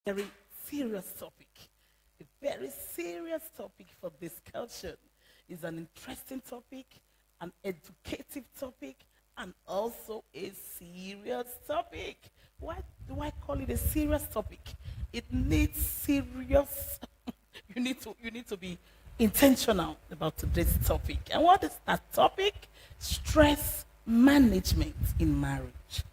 very serious topic. A very serious topic for discussion. It's an interesting topic, an educative topic, and also a serious topic. Why do I call it a serious topic? It needs serious. you need to be intentional about today's topic. And what is that topic? Stress management in marriage.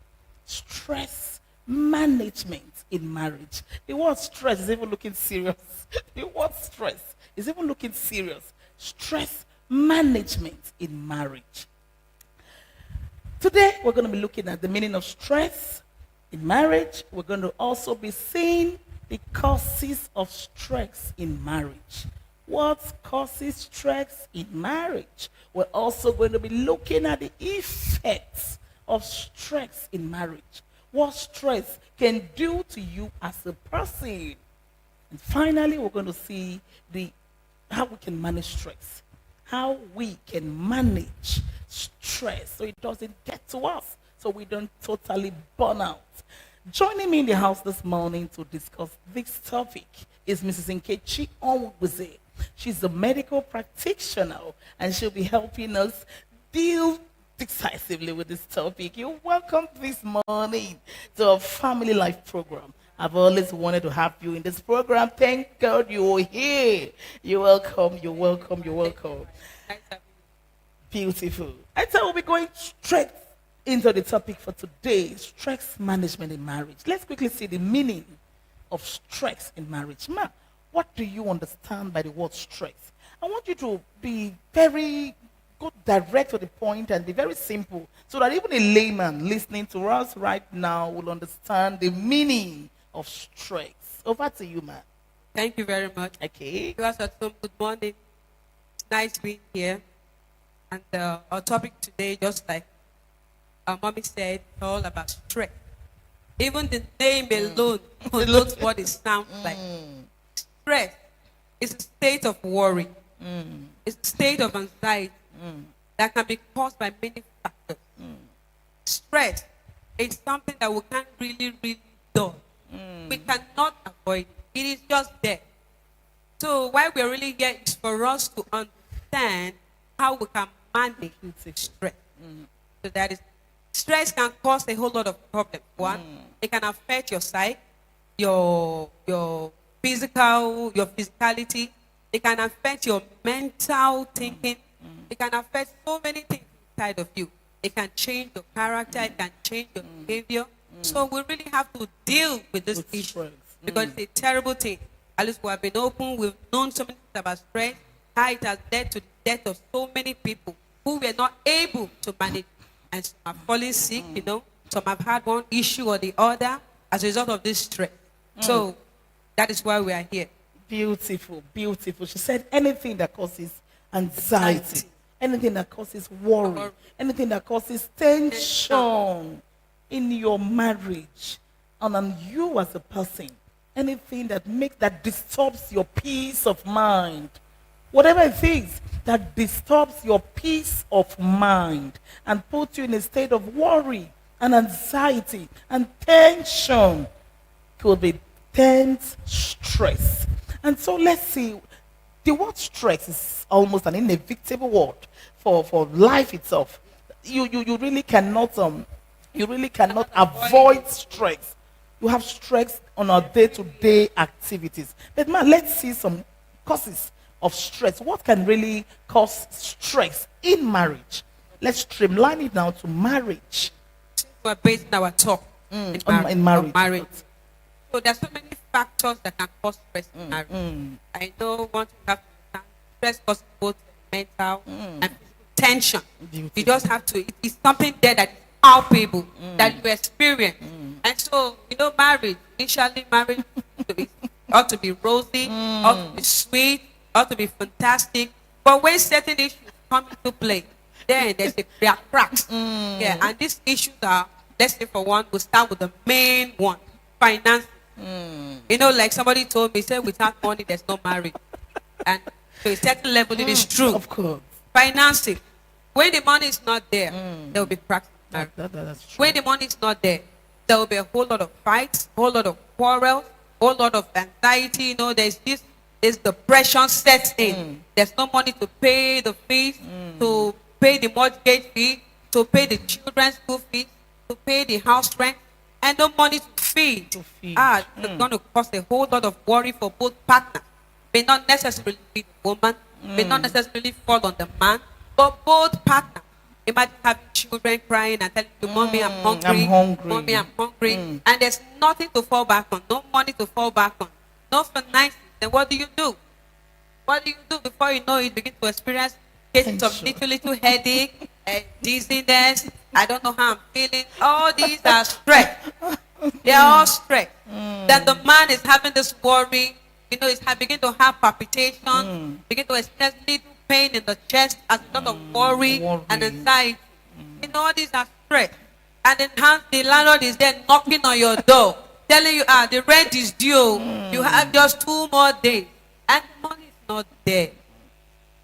Stress management in marriage. The word stress is even looking serious. The word stress is even looking serious. Stress management in marriage. Today, we're going to be looking at the meaning of stress in marriage. We're going to also be seeing the causes of stress in marriage. What causes stress in marriage? We're also going to be looking at the effects of stress in marriage. What stress can do to you as a person. And finally, we're going to see how we can manage stress. How we can manage stress so it doesn't get to us, so we don't totally burn out. Joining me in the house this morning to discuss this topic is Mrs. Nkechi Onwubuze. She's a medical practitioner and she'll be helping us deal decisively with this topic. You're welcome this morning to our family life program. I've always wanted to have you in this program. Thank God you're here. You're welcome, you're welcome, you're welcome. Beautiful. I thought we'll be going straight into the topic for today, stress management in marriage. Let's quickly see the meaning of stress in marriage. Ma, what do you understand by the word stress? I want you to be go direct to the point and be very simple so that even a layman listening to us right now will understand the meaning of stress. Over to you, ma. Thank you very much. Okay. Viewers at home, good morning. It's nice being here. And our topic today, just like our mommy said, it's all about stress. Even the name alone knows what it sounds like. Stress is a state of worry. It's a state of anxiety that can be caused by many factors. Stress is something that we can't really do. We cannot avoid it. It is just there. So why we're really here is for us to understand how we can manage stress. So that is, stress can cause a whole lot of problems. One, it can affect your psyche, your physicality. It can affect your mental thinking. It can affect so many things inside of you. It can change your character. It can change your behavior. So we really have to deal with this issue because it's a terrible thing. At least we have been open. We've known so many things about stress. How it has led to the death of so many people who were not able to manage. And some have fallen sick, Some have had one issue or the other as a result of this stress. So that is why we are here. Beautiful, beautiful. She said anything that causes anxiety, anything that causes worry, anything that causes tension in your marriage, and on you as a person, anything that disturbs your peace of mind, whatever it is that disturbs your peace of mind and puts you in a state of worry and anxiety and tension, could be tense stress. And so let's see, the word stress is almost an inevitable word for life itself. You really cannot avoid stress. You have stress on our day-to-day activities. But man, let's see some causes of stress. What can really cause stress in marriage? Let's streamline it now to marriage. We're basing our talk in marriage. So there's so many factors that can cause stress in marriage. I know once you have to understand, stress causes both mental and physical tension. Beautiful. You just have to, it's something there that is palpable, that you experience. And so, initially marriage ought to be rosy, ought to be sweet, ought to be fantastic. But when certain issues come into play, then there are cracks. Yeah, and these issues are, let's say for one, we'll start with the main one, finance. Like somebody told me, say without money, there's no marriage. And to a certain level, it is true. Of course. Financing. When the money is not there, there will be cracks. That's true. When the money is not there, there will be a whole lot of fights, a whole lot of quarrels, whole lot of anxiety. You know, there's depression sets in. There's no money to pay the fees, to pay the mortgage fee, to pay the children's school fees, to pay the house rent, and no money to feed. It's going to cause a whole lot of worry for both partners. May not necessarily be the woman, may not necessarily fall on the man, but both partners. Imagine having children crying and telling you, "Mommy, I'm hungry. Mommy, I'm hungry." And there's nothing to fall back on, no money to fall back on, no finances. Then what do you do? What do you do before you know it? Begin to experience cases of little headache, dizziness. I don't know how I'm feeling. All these are stress. They are all stress. Then the man is having this worry. You know, he's begin to have palpitation, begin to experience little pain in the chest as a lot of worry and anxiety. You know, all these are stress. And then the landlord is there knocking on your door, telling you, the rent is due. You have just 2 more days. And the money is not there.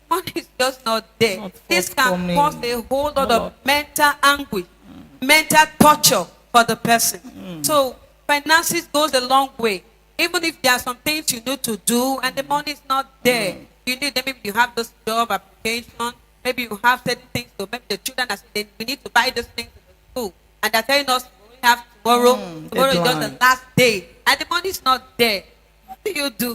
Money is just not there. This can cause a whole lot of mental anguish, mental torture for the person. So finances goes a long way. Even if there are some things you need to do and the money is not there, you need, maybe you have this job application, maybe you have certain things to, maybe the children are saying, we need to buy this thing to the school. And they're telling us we only have tomorrow, tomorrow is just the last day. And the money is not there. What do you do?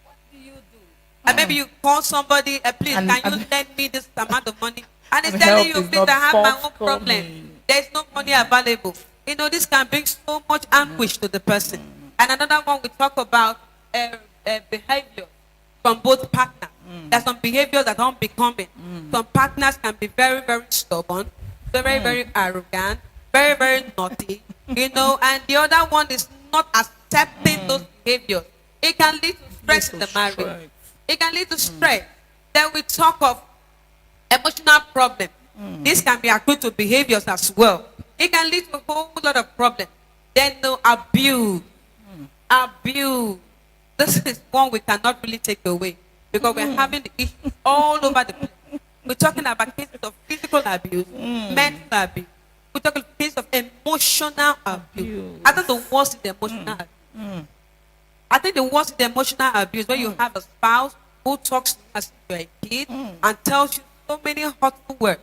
What do you do? And maybe you call somebody, please, can you lend me this amount of money? And it's telling you, please, I have my own problem. There's no money available. You know, this can bring so much anguish to the person. And another one, we talk about behavior from both partners. There's some behaviors that aren't becoming. Some partners can be very, very stubborn, very, very arrogant, very, very naughty, you know, and the other one is not accepting those behaviors. It can lead to stress in the marriage. It can lead to stress. Then we talk of emotional problem. This can be accrued to behaviors as well. It can lead to a whole lot of problems. Then the abuse. Abuse. This is one we cannot really take away because we're having the issues all over the place. We're talking about cases of physical abuse, mental abuse. We're talking about cases of emotional abuse. I think the worst is the emotional abuse. I think the worst is the emotional abuse when you have a spouse who talks to you as if you're a kid and tells you so many hurtful words.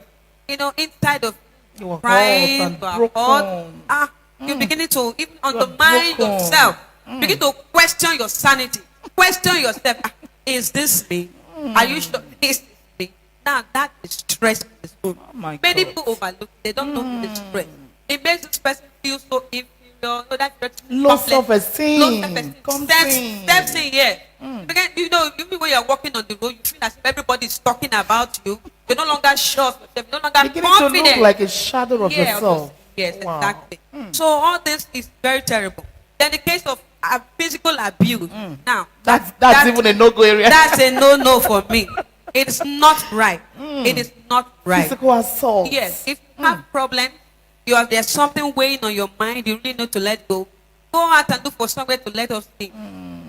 You know, inside of you crying, you are you're beginning to even undermine yourself. Begin to question your sanity. Question yourself. Is this me? Are you sure? Is this me? Now that is stress in this room. Many people overlook. They don't know the stress. It makes this person feel so inferior. So that low self-esteem. Steps in here. Because, you know, even when you're walking on the road, you feel as if everybody is talking about you. You're no longer sure of yourself. You're no longer beginning confident. to look like a shadow of yourself. Yes, exactly. So all this is very terrible. Then the case of physical abuse. Now that's even a no-go area. That's a no for me. It is not right. It is not right. Physical assault. Yes. If you have problems, there's something weighing on your mind, you really need to let go. Go out and look for somewhere to let us think.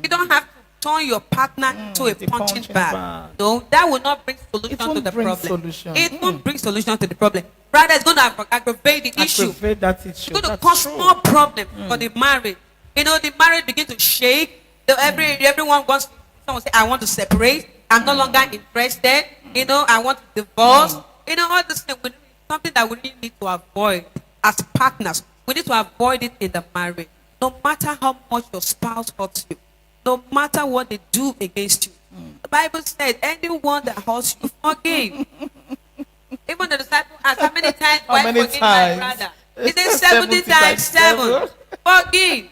You don't have to turn your partner into a punching bag. No, that will not bring solution to the problem. It won't bring solution to the problem. Rather, it's going to aggravate the issue. It's going to cause more problems for the marriage. You know, the marriage begins to shake. Everyone wants, someone say, I want to separate. I'm no longer interested. You know, I want to divorce. You know, all this thing is something that we really need to avoid as partners. We need to avoid it in the marriage. No matter how much your spouse hurts you, no matter what they do against you. The Bible said, anyone that hurts you, forgive. Even the disciples asked, how many times do I forgive my brother? He said 70 times 7. Forgive.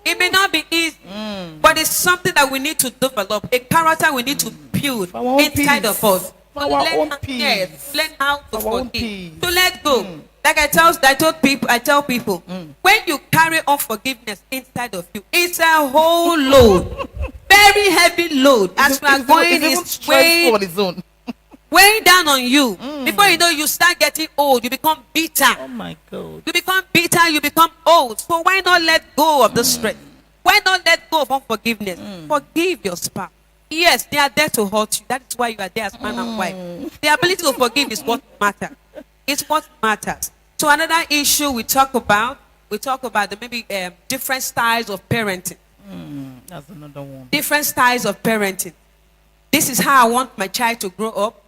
It may not be easy, but it's something that we need to develop, a character we need to build inside of us. Learn how to forgive, to let go. Like I tell people, when you carry unforgiveness inside of you, it's a whole load, very heavy load. As we are going, it's weighing down on you. Before you know, you start getting old. You become bitter. Oh my God. You become bitter. You become old. So why not let go of the stress? Why not let go of unforgiveness? Forgive your spouse. Yes, they are there to hurt you. That is why you are there as man and wife. The ability to forgive is what matters. It's what matters. So another issue we talk about maybe different styles of parenting. That's another one. Different styles of parenting. This is how I want my child to grow up.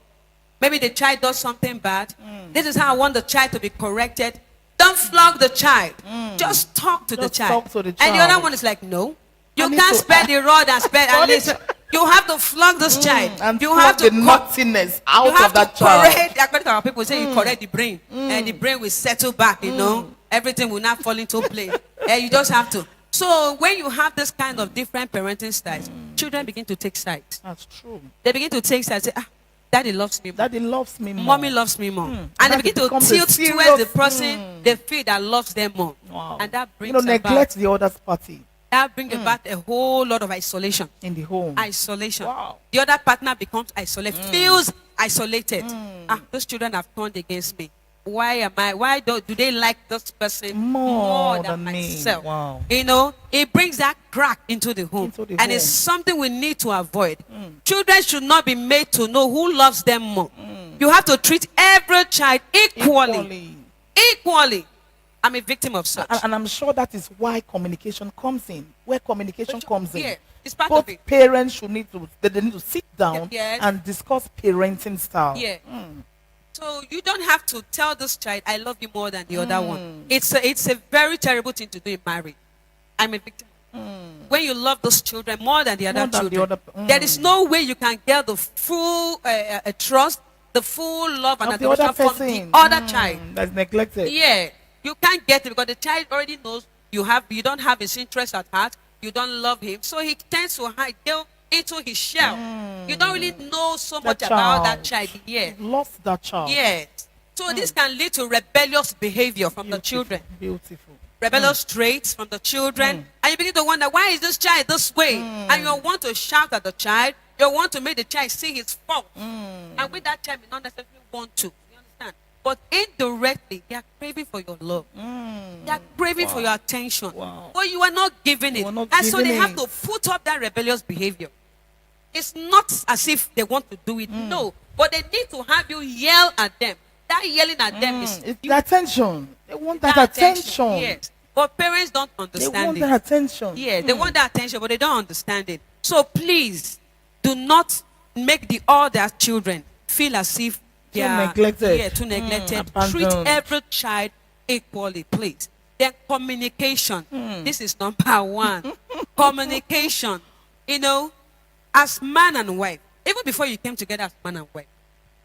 Maybe the child does something bad. This is how I want the child to be corrected. Don't flog the child. Just talk to the child. Talk to the And the child. other one is like, no. You need can't to- spare the rod and spare and listen. You have to flog this child. And You flog have to the naughtiness out you have of that to child. correct. According to our people, say you correct the brain, and the brain will settle back. You know, everything will not fall into place. And you just have to. So when you have this kind of different parenting styles, children begin to take sides. That's true. They begin to take sides. Say, daddy loves me more. Daddy loves me more. Mommy loves me more. And they That begin to becomes a tilt serious- towards the person they feel that loves them more. Wow. And that brings neglect the other's party about a whole lot of isolation. in the home. Isolation. Wow. The other partner becomes isolated, feels isolated. Those children have turned against me. Why do they like this person more than myself? Wow. You know, it brings that crack into the home. Into the And it's home. something we need to avoid. Children should not be made to know who loves them more. You have to treat every child equally. Equally. I'm a victim of such. And I'm sure that is why communication comes in. Where communication comes in. Yeah, it's part Both of it. parents should need to sit down Yes. and discuss parenting style. Yeah. So you don't have to tell this child, I love you more than the other one. It's a very terrible thing to do in marriage. I'm a victim. When you love those children more than the other More than the children, other- there is no way you can get the full trust, the full love and Of the other adoration from person. the other child. That's neglected. Yeah, you can't get it because the child already knows you don't have his interest at heart. You don't love him, so he tends to hide into his shell. You don't really know so much about that child. Yeah, You've lost that child. yes. So this can lead to rebellious behavior from the children, Beautiful. rebellious traits from the children, and you begin to wonder, why is this child this way? And you want to shout at the child. You want to make the child see his fault, and with that child, you not necessarily want to. You understand? But indirectly, they are craving for your love. They are craving for your attention. Wow. But you are not giving it. You are not And so they giving have it. to put up that rebellious behavior. It's not as if they want to do it. No. But they need to have you yell at them. That yelling at them is It's the attention. They want that that attention. Yes. But parents don't They understand want it. that attention. Yeah, they want that attention, but they don't understand it. So please, do not make the other children feel as if they Too are neglected. Yeah, too neglected. Treat Abandoned. every child equally, please. Then communication. This is number one. Communication. You know, as man and wife, even before you came together as man and wife,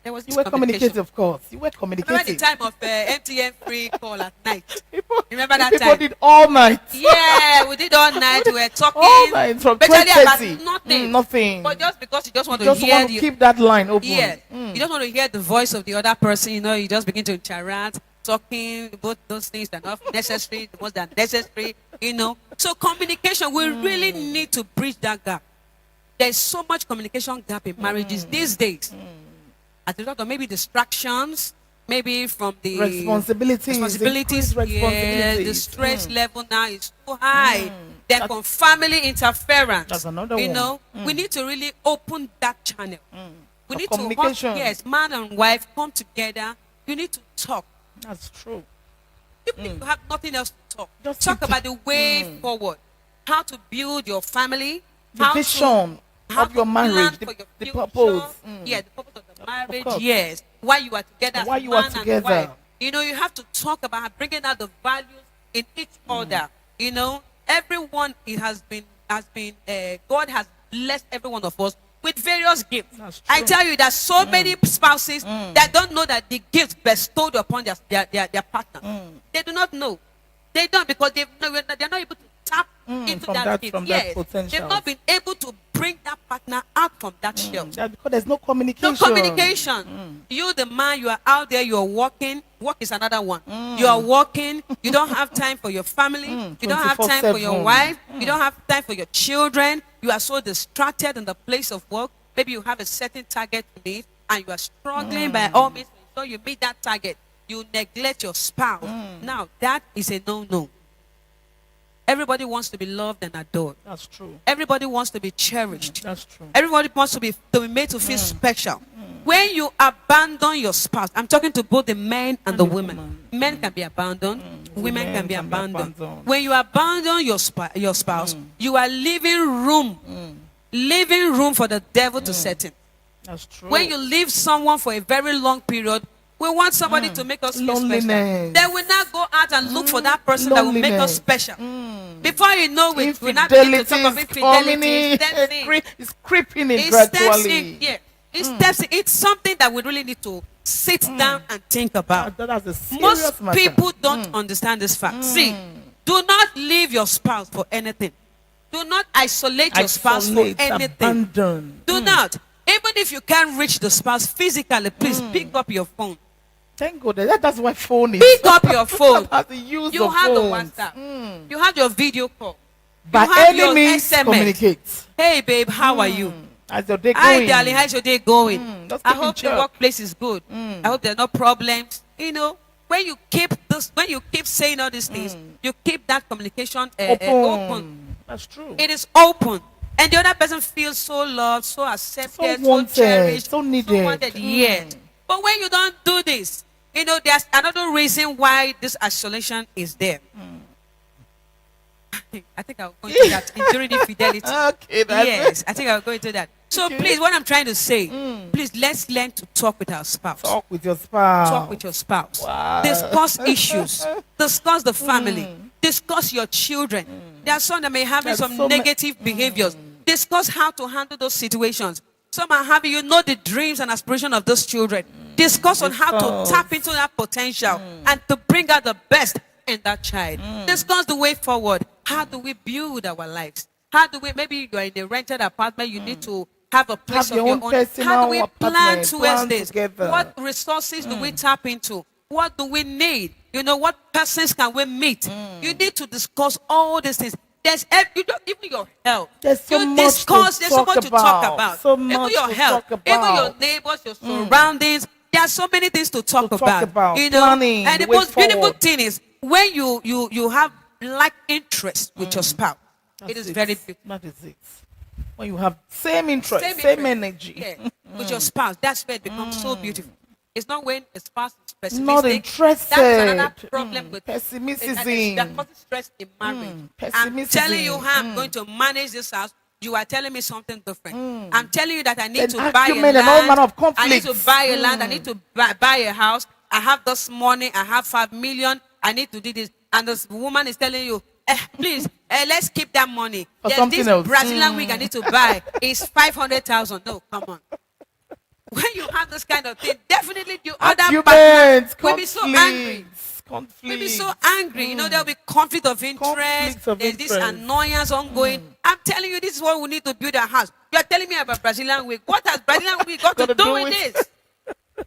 there was this You were communication. communicative, of course. You were Remember the communicative. time of MTN free call at night? People, Remember that people time? did all night. Yeah, we did all night. We were talking. All night from especially about 12:30. nothing. Nothing. But just because you just want You to just hear want to the keep that line open. yeah, you just want to hear the voice of the other person. You know, you just begin to interact, talking about those things that are not necessary, the ones that are necessary. You know, so communication. We really need to bridge that gap. There's so much communication gap in marriages these days. As a result of maybe distractions, maybe from the Responsibilities. responsibilities, increased yeah, the responsibilities. stress level now is too high. Then from family interference, That's another you one. know, we need to really open that channel. We Of need to communication. yes, man and wife come together. You need to talk. That's true. Even if you have nothing else to talk, Just talk to- about the way forward, how to build your family, The how vision how of your to marriage, plan the, for your the future. purpose. Yeah, the purpose of the marriage. course. Yes, why you are together. as Why you are man and together. wife. You know, you have to talk about bringing out the values in each other. You know, everyone it has been God has blessed every one of us with various gifts. That's I true. tell you, that so many spouses that don't know that the gifts bestowed upon their partner. They do not know. They don't because they're not able to tap into from that that- gift. from that Yes, potential. they've not been able to bring that partner out from that shell. That's because there's no communication. No communication. You, the man, you are out there, you are working. Work is another one. You are working. You don't have time for your family. You don't have time for your 24/7. wife. You don't have time for your children. You are so distracted in the place of work. Maybe you have a certain target to meet and you are struggling by all means to ensure you meet that target. You neglect your spouse. Now, that is a no-no. Everybody wants to be loved and adored. That's true. Everybody wants to be cherished. That's true. Everybody wants to be made to feel special. When you abandon your spouse, I'm talking to both the men and the women. Men can be abandoned. women can be abandoned. When you abandon your spouse, you are leaving room for the devil to set in. That's true. When you leave someone for a very long period, we want somebody to make us feel special. Loneliness. Then we now go out and look for that person that will make us special. Before you know it, we now begin to talk of infidelity. It's creeping in It gradually. steps in. Yeah. It steps in. It's something that we really need to sit down and think about. That's a serious Most matter. people don't understand this fact. See, do not leave your spouse for anything. Do not isolate your spouse for anything. Abandon. Do not. Even if you can't reach the spouse physically, please pick up your phone. Thank God. That's why phone is. Pick up your phone. That's the use You of have the phones. WhatsApp. You have your video call. By you have any your means, SMS. communicate. Hey, babe, how are you? How's your day Hi, going? darling, how's your day going? Just I keep in hope the check. workplace is good. I hope there are no problems. You know, when you keep saying all these things, you keep that communication open. That's true. It is open. And the other person feels so loved, so accepted, So wanted, cherished, so needed. wanted. Yes. But when you don't do this, you know, there's another reason why this isolation is there. I think I'll go into that. Enduring infidelity. Okay, that's Yes, I think I'll go into that. So Okay. please, what I'm trying to say, please let's learn to talk with our spouse. Talk with your spouse. Talk with your spouse. Wow. Discuss issues. Discuss the family. Discuss your children. There are some that may have There's some so negative behaviors. Discuss how to handle those situations. Some are having, you know, the dreams and aspirations of those children. Discuss on how to tap into that potential and to bring out the best in that child. Discuss the way forward. How do we build our lives? How do we, maybe you are in a rented apartment, you need to have a place Have of your your own own. personal How do we plan apartment, towards plan this? together. What resources do we tap into? What do we need? You know, what persons can we meet? You need to discuss all these things. There's you don't, even your health. There's so you much discuss. to There's so talk much to talk about. about. So Even much your to health, talk even your about. neighbors, your surroundings. There are so many things to talk talk about. about. You know, Planning, and the the way most beautiful forward. thing is when you have like interest with your spouse. It is very beautiful. That is it. When you have same interest, same interest. energy. Yeah, with your spouse. That's where it becomes so beautiful. It's not when a spouse is pessimistic. Not interested. That's another problem with Pessimism. that causes stress in marriage. I'm Pessimism. telling you how I'm going to manage this house. You are telling me something different. I'm telling you that I need An to buy a argument and all land. manner of I need to conflicts. buy a land. I need to buy a house. I have this money. I have 5 million. I need to do this. And this woman is telling you, please, let's keep that money. For There's something this else. Brazilian wig I need to buy. It's 500,000. No, come on. When you have this kind of thing, definitely you other Arguments, will be so angry. conflicts. We'll be so angry. You know, there'll be conflict of interest. Conflicts of There's this interest. annoyance ongoing. I'm telling you, this is what we need to build a house. You are telling me about Brazilian wig. What has Brazilian wig got to do with this?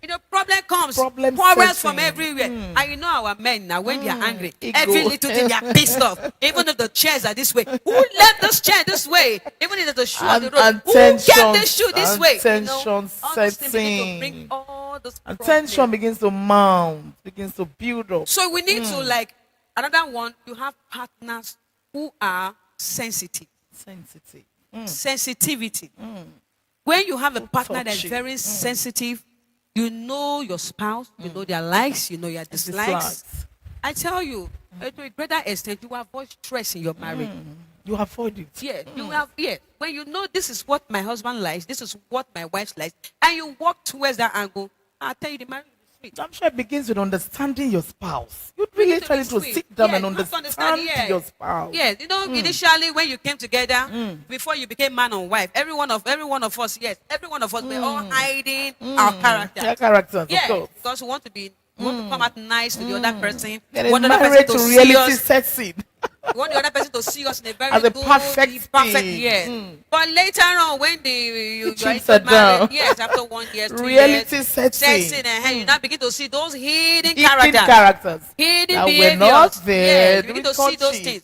You know, problem comes. Problem Quarrels from setting. everywhere. And you know our men now, when they are angry, Ego. every little thing they are pissed off. Even if the chairs are this way. Who left this chair this way? Even if there's a shoe on the road. And Who get tension- this shoe this and way? You tension know, all these things begin to setting. bring all those And problems. tension begins to mount, begins to build up. So we need to, like, another one, you have partners who are sensitive. Sensitive. Sensitivity. When you have a partner that's touchy. very sensitive, you know your spouse, you know their likes, you know your dislikes. I tell you, to a greater extent, you avoid stress in your marriage. You avoid it. Yeah, you have, yeah. When you know this is what my husband likes, this is what my wife likes, and you walk towards that angle, I tell you, the marriage is sweet. I'm sure it begins with understanding your spouse. You Begin really to try be to sweet. sit down Yeah, and you have to understand yeah. your spouse. Yes, you know, initially when you came together, before you became man and wife, every one of us, yes, every one of us, we're all hiding our character. Their characters, Yeah, of course. because we want to come out nice to the other person. Then We want in the other marriage, person to see reality us. sets in. We want the other person to see us in a very As a good, perfect thing. yeah. But later on, when you are chips into are down. marriage, yes, after 1 year, 2 Reality years, sets in. and you now begin to see those hidden Hidden characters. characters. Hidden that behaviors. were not there. Yeah, you begin to see those touchy. things.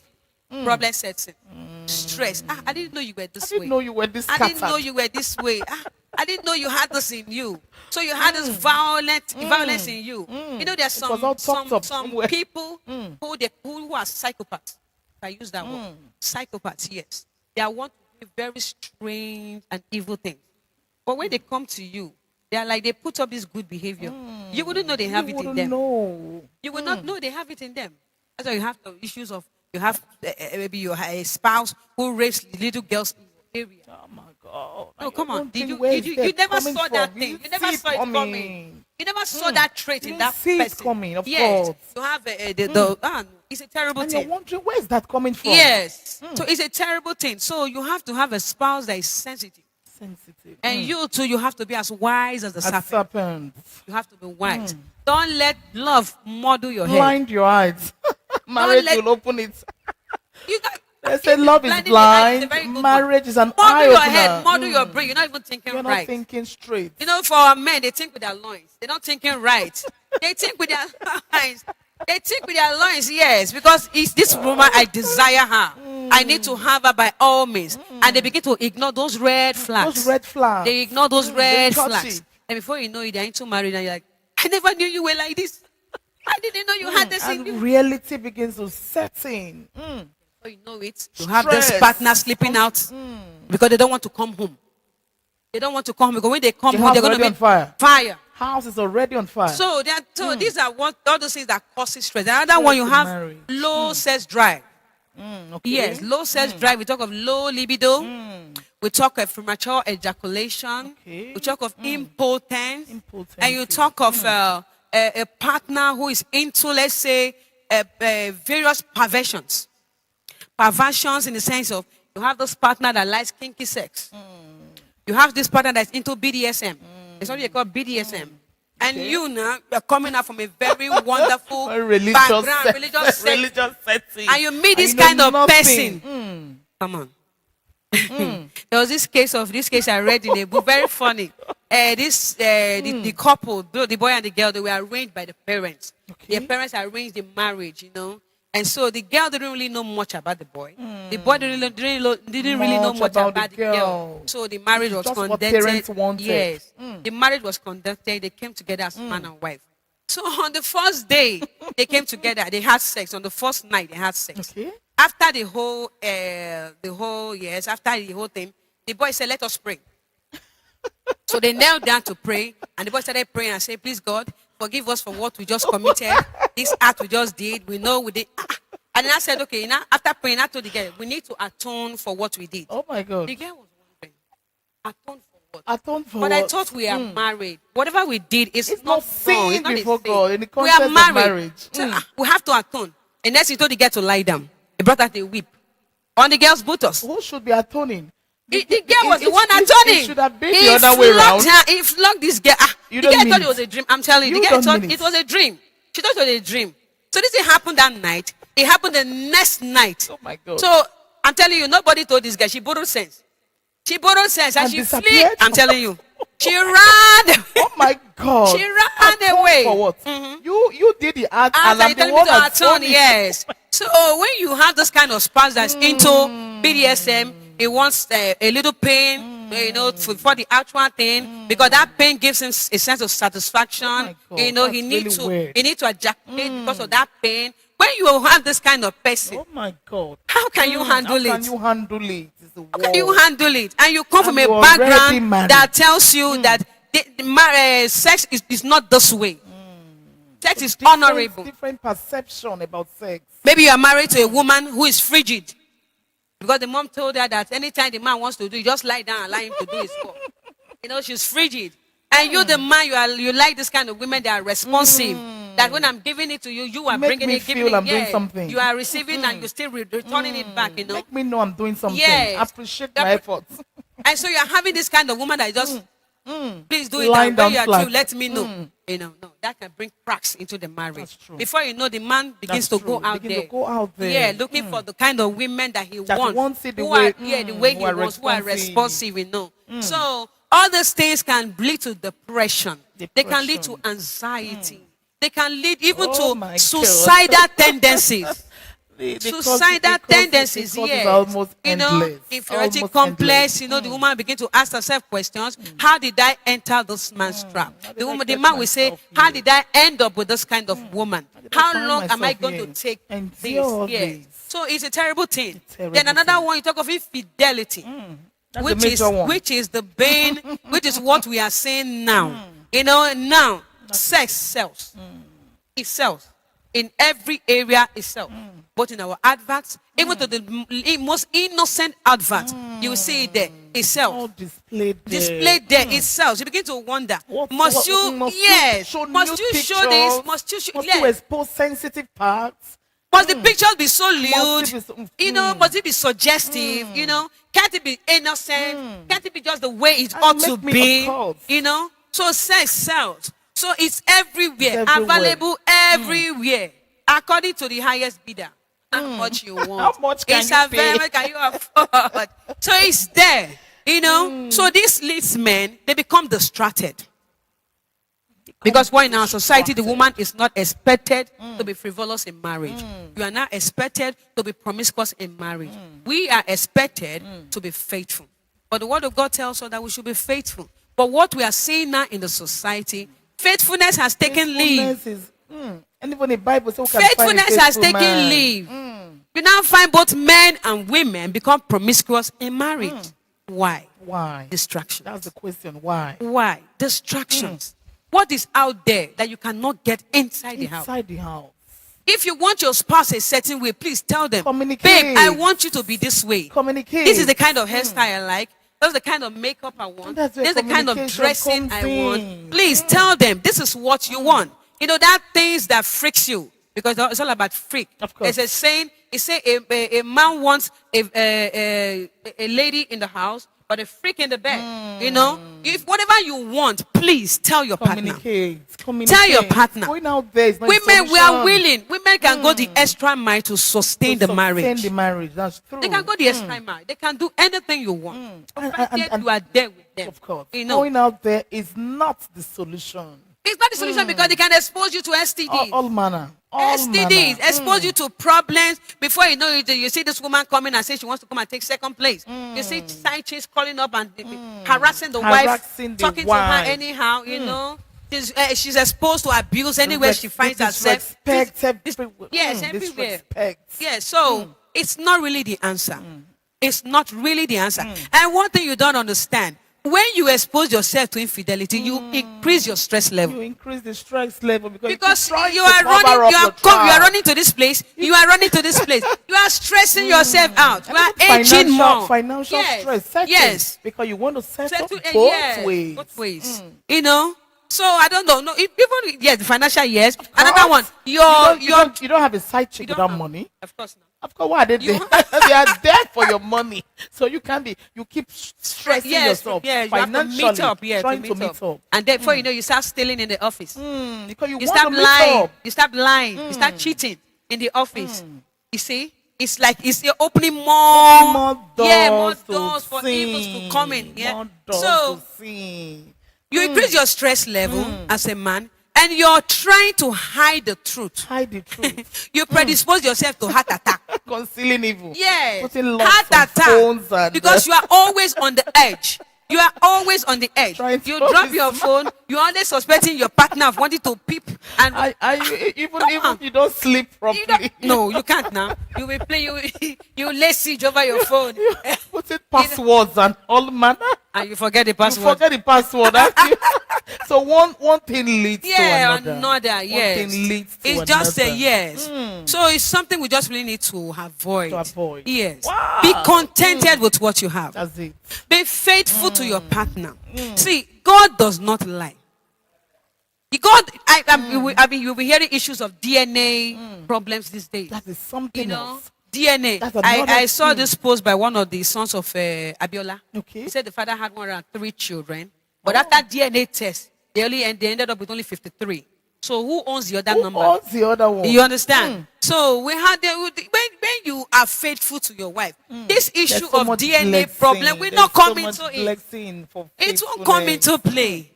Problem sets in. Stress. I didn't know you were this I didn't way. know you were this I scattered. didn't know you were this way. I didn't know you had this in you. So you had this violence in you. You know, there's It was all tucked up some somewhere. people who are psychopaths. I use that word. Psychopaths, yes. They want to do very strange and evil things. But when they come to you, they are like they put up this good behavior. You wouldn't know they have it in them. No. You would not know they have it in them. That's why you have the issues of, you have maybe you have a spouse who rapes little girls in your area. Oh my God. No, come on. Wondering Did where you, is you, that you never coming saw from? that You thing. didn't You never see saw it coming. coming. You never saw that trait You in didn't that see it person. coming, of Yes. course. You have it's a terrible And you're thing. wondering, where is that coming from? Yes. So it's a terrible thing. So you have to have a spouse that is sensitive. Sensitive. And you too, you have to be as wise as the As serpent. serpent. You have to be wise. Don't let love muddle your head. Blind your eyes. Marriage let- will open it. You got, They say love is blinding the eye is a blind. very good one. Marriage is an Muddle eye your opener. head, muddle your brain. You're not even thinking You're not right. thinking straight. You know, for men, they think with their loins. They're not thinking right. They think with their loins. They think with their loins, yes, because it's this woman, I desire her. I need to have her by all means. And they begin to ignore those red flags. Those red flags. They ignore those red touch flags. it. And before you know it, they're into marriage and you're like, I never knew you were like this. I didn't know you had this in And you. reality begins to set in. Before you know it, you have this Stress. partner sleeping out because they don't want to come home. They don't want to come home because when they come The home, house they're going to already be on fire. fire. House is already on fire. So these are all those things that causes stress. Another one, you in have marriage. low sex drive. Okay. Yes, low sex drive. We talk of low libido. We talk of premature ejaculation. Okay. We talk of impotence. Impotency. And you talk of a partner who is into, let's say, various perversions. Perversions in the sense of you have this partner that likes kinky sex. You have this partner that's into BDSM. It's what they call BDSM. And you now, you're coming out from a very wonderful Very religious background, set- religious setting. religious setting. And you meet this And you kind know of nothing. person. Come on. There was this case I read in a book, very funny. The couple, the boy and the girl, they were arranged by the parents. Okay. Their parents arranged the marriage, you know. And so the girl didn't really know much about the boy. The boy didn't really know much about the girl. So the marriage was Just what conducted. parents wanted. Yes. The marriage was conducted. They came together as man and wife. So on the first day, they came together. They had sex. On the first night, they had sex. Okay. After the whole thing, the boy said, "Let us pray." So they knelt down to pray, and the boy started praying and said, "Please God, forgive us for what we just committed. This act we just did. We know we did." And then I said, "Okay." Now after praying, I told the girl, "We need to atone for what we did." Oh my God. The girl was wondering, atone for what? Atone for But I what? thought we are married. Whatever we did is It's not not sin wrong. It's not a before sin. God in the We context are of married. marriage. So, we have to atone. And next he told the girl to lie down. He brought out a whip on the girl's bootus. Who should be atoning? The girl was the one it atoning. should have been He the other way flogged around. her. He flogged this girl. You The don't girl mean thought it. it was a dream. I'm telling you. You The girl don't thought mean it it. was a dream. She thought it was a dream. So this thing happened that night. It happened the next night. Oh my God. So I'm telling you, nobody told this girl. She borrowed sense. She borrowed sense and And she disappeared? fled. I'm telling you. She ran. Oh my God. She ran Atone away. For what? You did the act, and After I'm you the tell me one to that's atone, atoning. yes. So when you have this kind of spouse that's into BDSM, he wants a little pain, you know, for the actual thing, because that pain gives him a sense of satisfaction. my God, You know, that's he needs really weird. to ejaculate because of that pain. When you have this kind of person, Oh my God. how can you handle How can it? you handle it? It's a How can you war. handle it? And you come from And a you're already background married. that tells you that sex is not this way. Sex is honorable. Different perception about sex. Maybe you are married to a woman who is frigid. Because the mom told her that anytime the man wants to do, you just lie down and allow him to do his work. You know, she's frigid. And you, the man, you like this kind of women that are responsive. That when I'm giving it to you, you are Make bringing me it, giving feel it. I'm doing something. You are receiving and you're still returning it back, you know. Make me know I'm doing something. Yes. Appreciate my efforts. And so you're having this kind of woman that just, please do it Lying now. When down you are flat. true, let me know. You know, no, that can bring cracks into the marriage. That's true. Before you know, the man begins That's to go true. out Begin there. to go out there. Yeah, looking for the kind of women that he That he wants. wants it the who way- are, the way he who are wants, who are responsive. responsive, you know. So all these things can lead to depression. They can lead to Depression. anxiety. They can lead even Oh my to God. suicidal tendencies. The Suicidal tendencies, is yes. almost You know, endless. inferiority Almost complex, endless. you know, the woman begin to ask herself questions. How did I enter this man's trap? How did The I woman, the get man will say, myself how here? did I end up with this kind of woman? did I How find long am I myself going here? to take Endure all this? Yes. this. So it's a terrible thing. terrible Then another thing. one, you talk of infidelity, That's which the is major one. which is the bane, which is what we are seeing now. You know, now sex sells. It sells. in every area itself, both in our adverts, even to the most innocent advert, you will see it there itself. All displayed there. Displayed there itself. You begin to wonder, must you show this? Must you show, you expose sensitive parts? Must the pictures be so lewd? Must it be suggestive? Can't it be innocent? Can't it be just the way it ought to be? So sex sells. So it's everywhere. Available everywhere, according to the highest bidder. How much you want? How much can you pay? Can you afford? So it's there. So this leads men, they become distracted. Because why in our society, the woman is not expected to be frivolous in marriage. You are not expected to be promiscuous in marriage. We are expected to be faithful. But the word of God tells us that we should be faithful. But what we are seeing now in the society, faithfulness has taken leave. Anybody in the Bible says faithfulness has taken leave. You now find both men and women become promiscuous in marriage. Why? Why? Distractions. That's the question. Why? Why? Distractions. What is out there that you cannot get inside the house? Inside the house. If you want your spouse a certain way, please tell them, Communicate. babe, I want you to be this way. Communicate. This is the kind of hairstyle I like. That's the kind of makeup I want. This is the kind of dressing I want. Please tell them, this is what you want. That things that freaks you. Because it's all about freak. Of course. There's a saying, a man wants a lady in the house, but a freak in the bed. If whatever you want, please tell your partner. Communicate. Tell your partner. Going out there is not women, we are willing. Women can go the extra mile to sustain the marriage. Sustain the marriage. That's true. They can go the extra mile. They can do anything you want. And you are there with them. Of course. Going out there is not the solution. It's not the solution because they can expose you to STDs. All manner. STDs expose you to problems. Before you know it, you see this woman coming and say she wants to come and take second place. You see side chicks calling up and harassing the wife, talking to her anyhow. She's exposed to abuse anywhere she finds herself. Everywhere. Yes, so it's not really the answer. It's not really the answer. And one thing you don't understand. When you expose yourself to infidelity, you increase your stress level. You increase the stress level because you are running to this place. You are running to this place. You are stressing yourself out. You are aging more. Financial stress. Yes. Because you want to settle both ways. Both ways. So I don't know. No, even the financial years. Another one. You don't have a side chick without money. Of course not. Of course, why are they there? They are there for your money. So you keep stressing yourself financially, you have to meet up. And then before you start stealing in the office. Because you start lying. You start lying. You start cheating in the office. You see? It's like you're opening more doors for evils to come in. Yeah? So you increase your stress level as a man. And you're trying to hide the truth. You predispose yourself to heart attack. Concealing evil. Yes. Heart attack. Because you are always on the edge. You are always on the edge. You drop your phone. You're always suspecting your partner of wanting to peep. And even if you don't sleep properly. No, you can't now. You will play. You lay siege over your phone. Put it passwords and all manner. And you forget the password. So one thing leads to another. Yes. One thing leads to it's just a yes. So it's something we just really need to avoid. Yes. Wow. Be contented with what you have. That's it. Be faithful to your partner. See, God does not lie. God, you'll be hearing issues of DNA problems these days. That is something else. DNA. I saw this post by one of the sons of Abiola. Okay. He said the father had 103 children, but after DNA test, they ended up with only 53. So who owns the other number? Who owns the other one? You understand? So when you are faithful to your wife, this issue of DNA problem will not come into it won't come into play.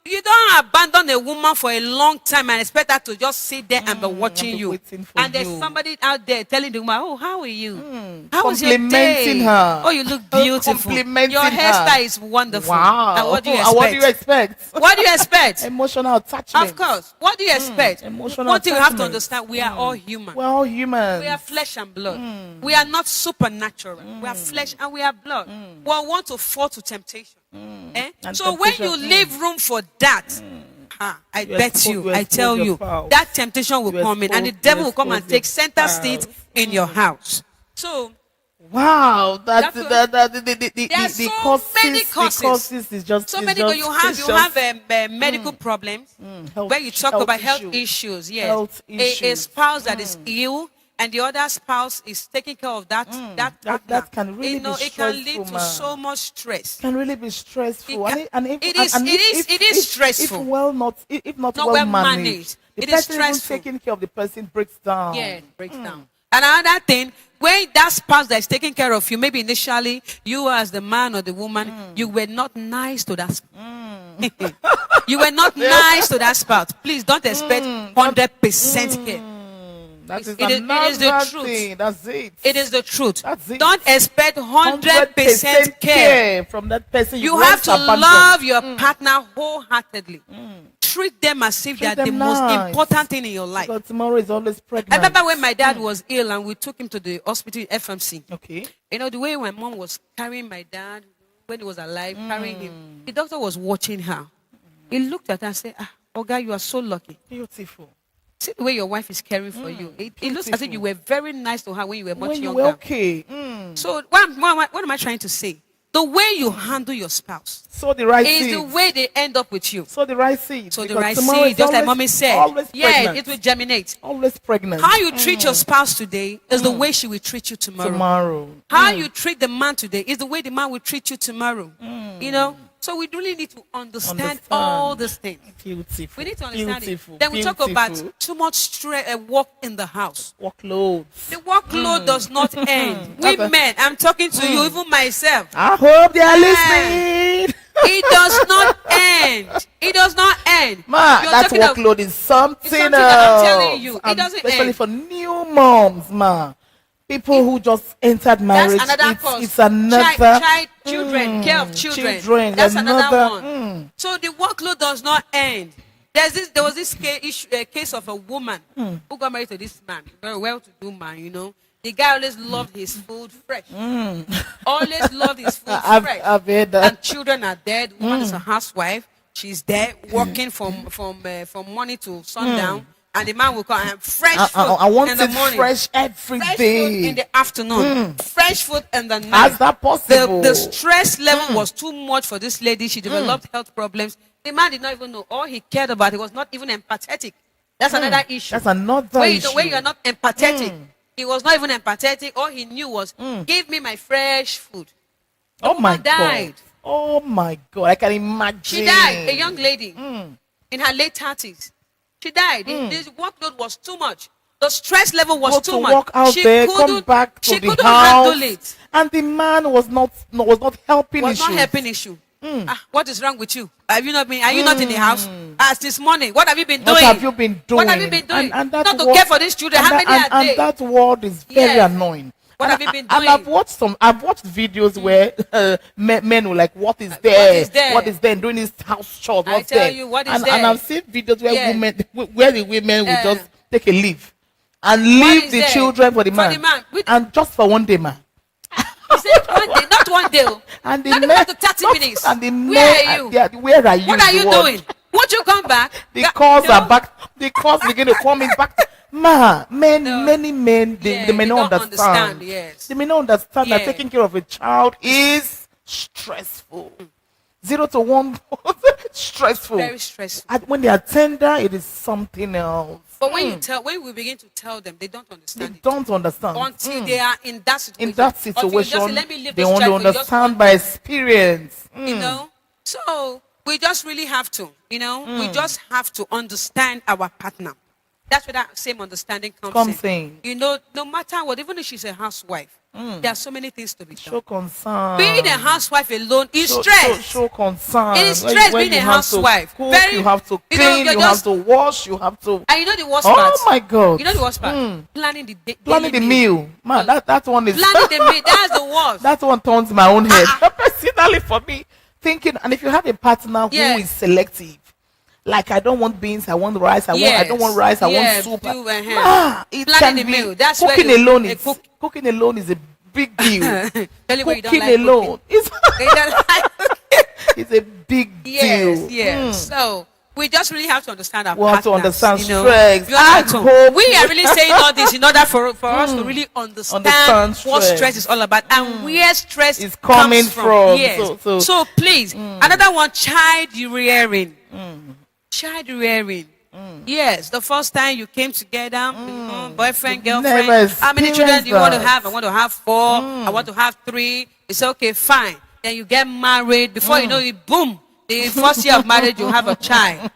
You don't abandon a woman for a long time and expect her to just sit there and be watching you. And there's somebody out there telling the woman, "Oh, how are you? How was your day? Her. Oh, you look beautiful. Your hairstyle is wonderful." Wow. And what do you expect? What do you expect? Emotional attachment. Of course. What do you expect? Emotional One thing you have to understand, we are all human. We're all human. We are flesh and blood. We are not supernatural. We are flesh and we are blood. We want to fall to temptation. So when you leave room for that, I You bet expose- you, you I expose tell your you, spouse. that temptation will You come in, and the expose- devil you will come and expose take your center seat spouse. in your house. So Wow, That's what- the there are the so causes, many the causes. causes is just So is many just, you have it's you just, have medical problems health, where you talk health about health issue. issues. Yes, Health a issues. spouse that is ill and the other spouse is taking care of that partner. that can really be it can lead stressful, to man. so much stress. Can really be stressful. It And if, it and- is- and it if- is- if- it is if- stressful. If not Not well well managed, managed. the It is person even stressful. taking care of the person breaks down. Yeah, it breaks down. And another thing, when that spouse that is taking care of you, maybe initially you as the man or the woman, you were not nice to that spouse. You were not nice to that spouse. Please don't expect 100% care. That is It is another the truth. thing. That's it. It is the truth. That's it. Don't expect 100% care. from that person. You once have to abandoned. love your partner wholeheartedly. Treat them as if they are Treat the them most nice. important thing in your life. Because tomorrow is always I pregnant. remember when my dad was ill and we took him to the hospital in FMC. Okay. You know, the way my mom was carrying my dad when he was alive, carrying him, the doctor was watching her. He looked at her and said, Oga, you are so lucky. Beautiful. See the way your wife is caring for you. It looks as if Beautiful. you were very nice to her when you were much When you younger. were okay. So what am I trying to say? The way you handle your spouse So the right is seed. the way they end up with you. So the right seed. So the Because right tomorrow seed, is just like always- mommy said, Always yeah, pregnant. it will germinate. Always pregnant. How you treat your spouse today is the way she will treat you tomorrow. tomorrow. How you treat the man today is the way the man will treat you tomorrow. You know? So we really need to understand all these things. Beautiful. We need to understand Beautiful. it. Then we talk Beautiful. about too much stress, work in the house. Workload. The workload does not end. Women, I'm talking to you, even myself. I hope they are Yeah. listening. It does not end. It does not end. Ma, You're that talking of- workload is something, It's something that I'm telling else. you. It And doesn't especially end. for new moms, ma. People who just entered marriage. That's another cause. It's another Children, care of children. children, That's another- another one. So the workload does not end. There was this case of a woman who got married to this man, very well-to-do man, you know. The guy always loved his food fresh. Always loved his food fresh. I've heard that. And children are dead. Woman is a housewife. She's there working from morning to sundown. And the man will come and fresh food I want in the it morning. fresh every Fresh day. food in the afternoon. Fresh food in the night. How's that possible? The stress level was too much for this lady. She developed health problems. The man did not even know. All he cared about, he was not even empathetic. That's another issue. That's another When issue. the way you are not empathetic, he was not even empathetic. All he knew was, give me my fresh food. The Oh my woman died. God. Oh my God. I can imagine. She died, a young lady in her late 30s. She died. The workload was too much. The stress level was Go too to much. work out She there, come couldn't- back to she the couldn't house, handle it. and the man was not helping. Was not issues. helping issue. What is wrong with you? Have you not been? Are you not in the house? This morning, what have you been doing? What have you been doing? What have you been doing? And that Not to word- care for these children. and How that- many are and they? that word is very Yes. annoying. What And have you been And doing? I've watched videos where men were like, "What is there? is there? What is there?" Doing this house chores. I What's tell there? you, what is and, there? And I've seen videos where Yeah. where the women will Yeah. just take a leave and leave is the there? children for the For man, the man. and just for one day, man. He said one day, not one day. Oh. And the Not even men, up to 30 not- minutes. And the Where men, are you? Where are you? What are is you the word. doing? Won't you come back? The calls No. are back. The calls begin to come in back. Many men, they may not don't understand. Yes. They may not understand that Yeah. taking care of a child is stressful. 0 to 1, stressful. Very stressful. And when they are tender, it is something else. But when we begin to tell them, they don't They understand it. don't understand. Until they are in that situation. In that Until you just say, situation, "Let me leave they this want to child for you just understand one by day." experience. You know? So we just really have to, we just have to understand our partner. That's where that same understanding comes in. You know, no matter what, even if she's a housewife, there are so many things to be done. Show concern. Being a housewife alone is Show- stress. Show concern. It is stress being you a have to housewife. cook, Very- you have to you know, clean, you're you have just- to wash, you have to. And you know the worst Oh part? my God. You know the worst part? Planning the Planning the daily meal. Man, that one is. Planning the meal, that's the worst. That one turns my own head. Personally, for me, thinking, and if you have a partner who Yes. is selective, like I don't want beans, I want rice, I Yes. don't want rice, I Yes, want soup. do, It Planning can the be, meal, that's where cooking you- alone a is cook- cooking alone is a big deal. Tell you where you don't Cooking like alone is cooking. it's a big Yes, deal. yes. So we just really have to understand our We have to partners, understand you know. stress. You have I to- hope we are really saying all this in order for us to really understand what stress. stress is all about and where stress Is coming comes from. Yes. So Please, another one, child rearing. Child rearing. Yes, the first time you came together, boyfriend, You've girlfriend. never How many children do you want to experienced have? I want to have 4. I want to have 3. It's okay, fine. Then you get married. Before you know it, boom. The first year of marriage, you have a child.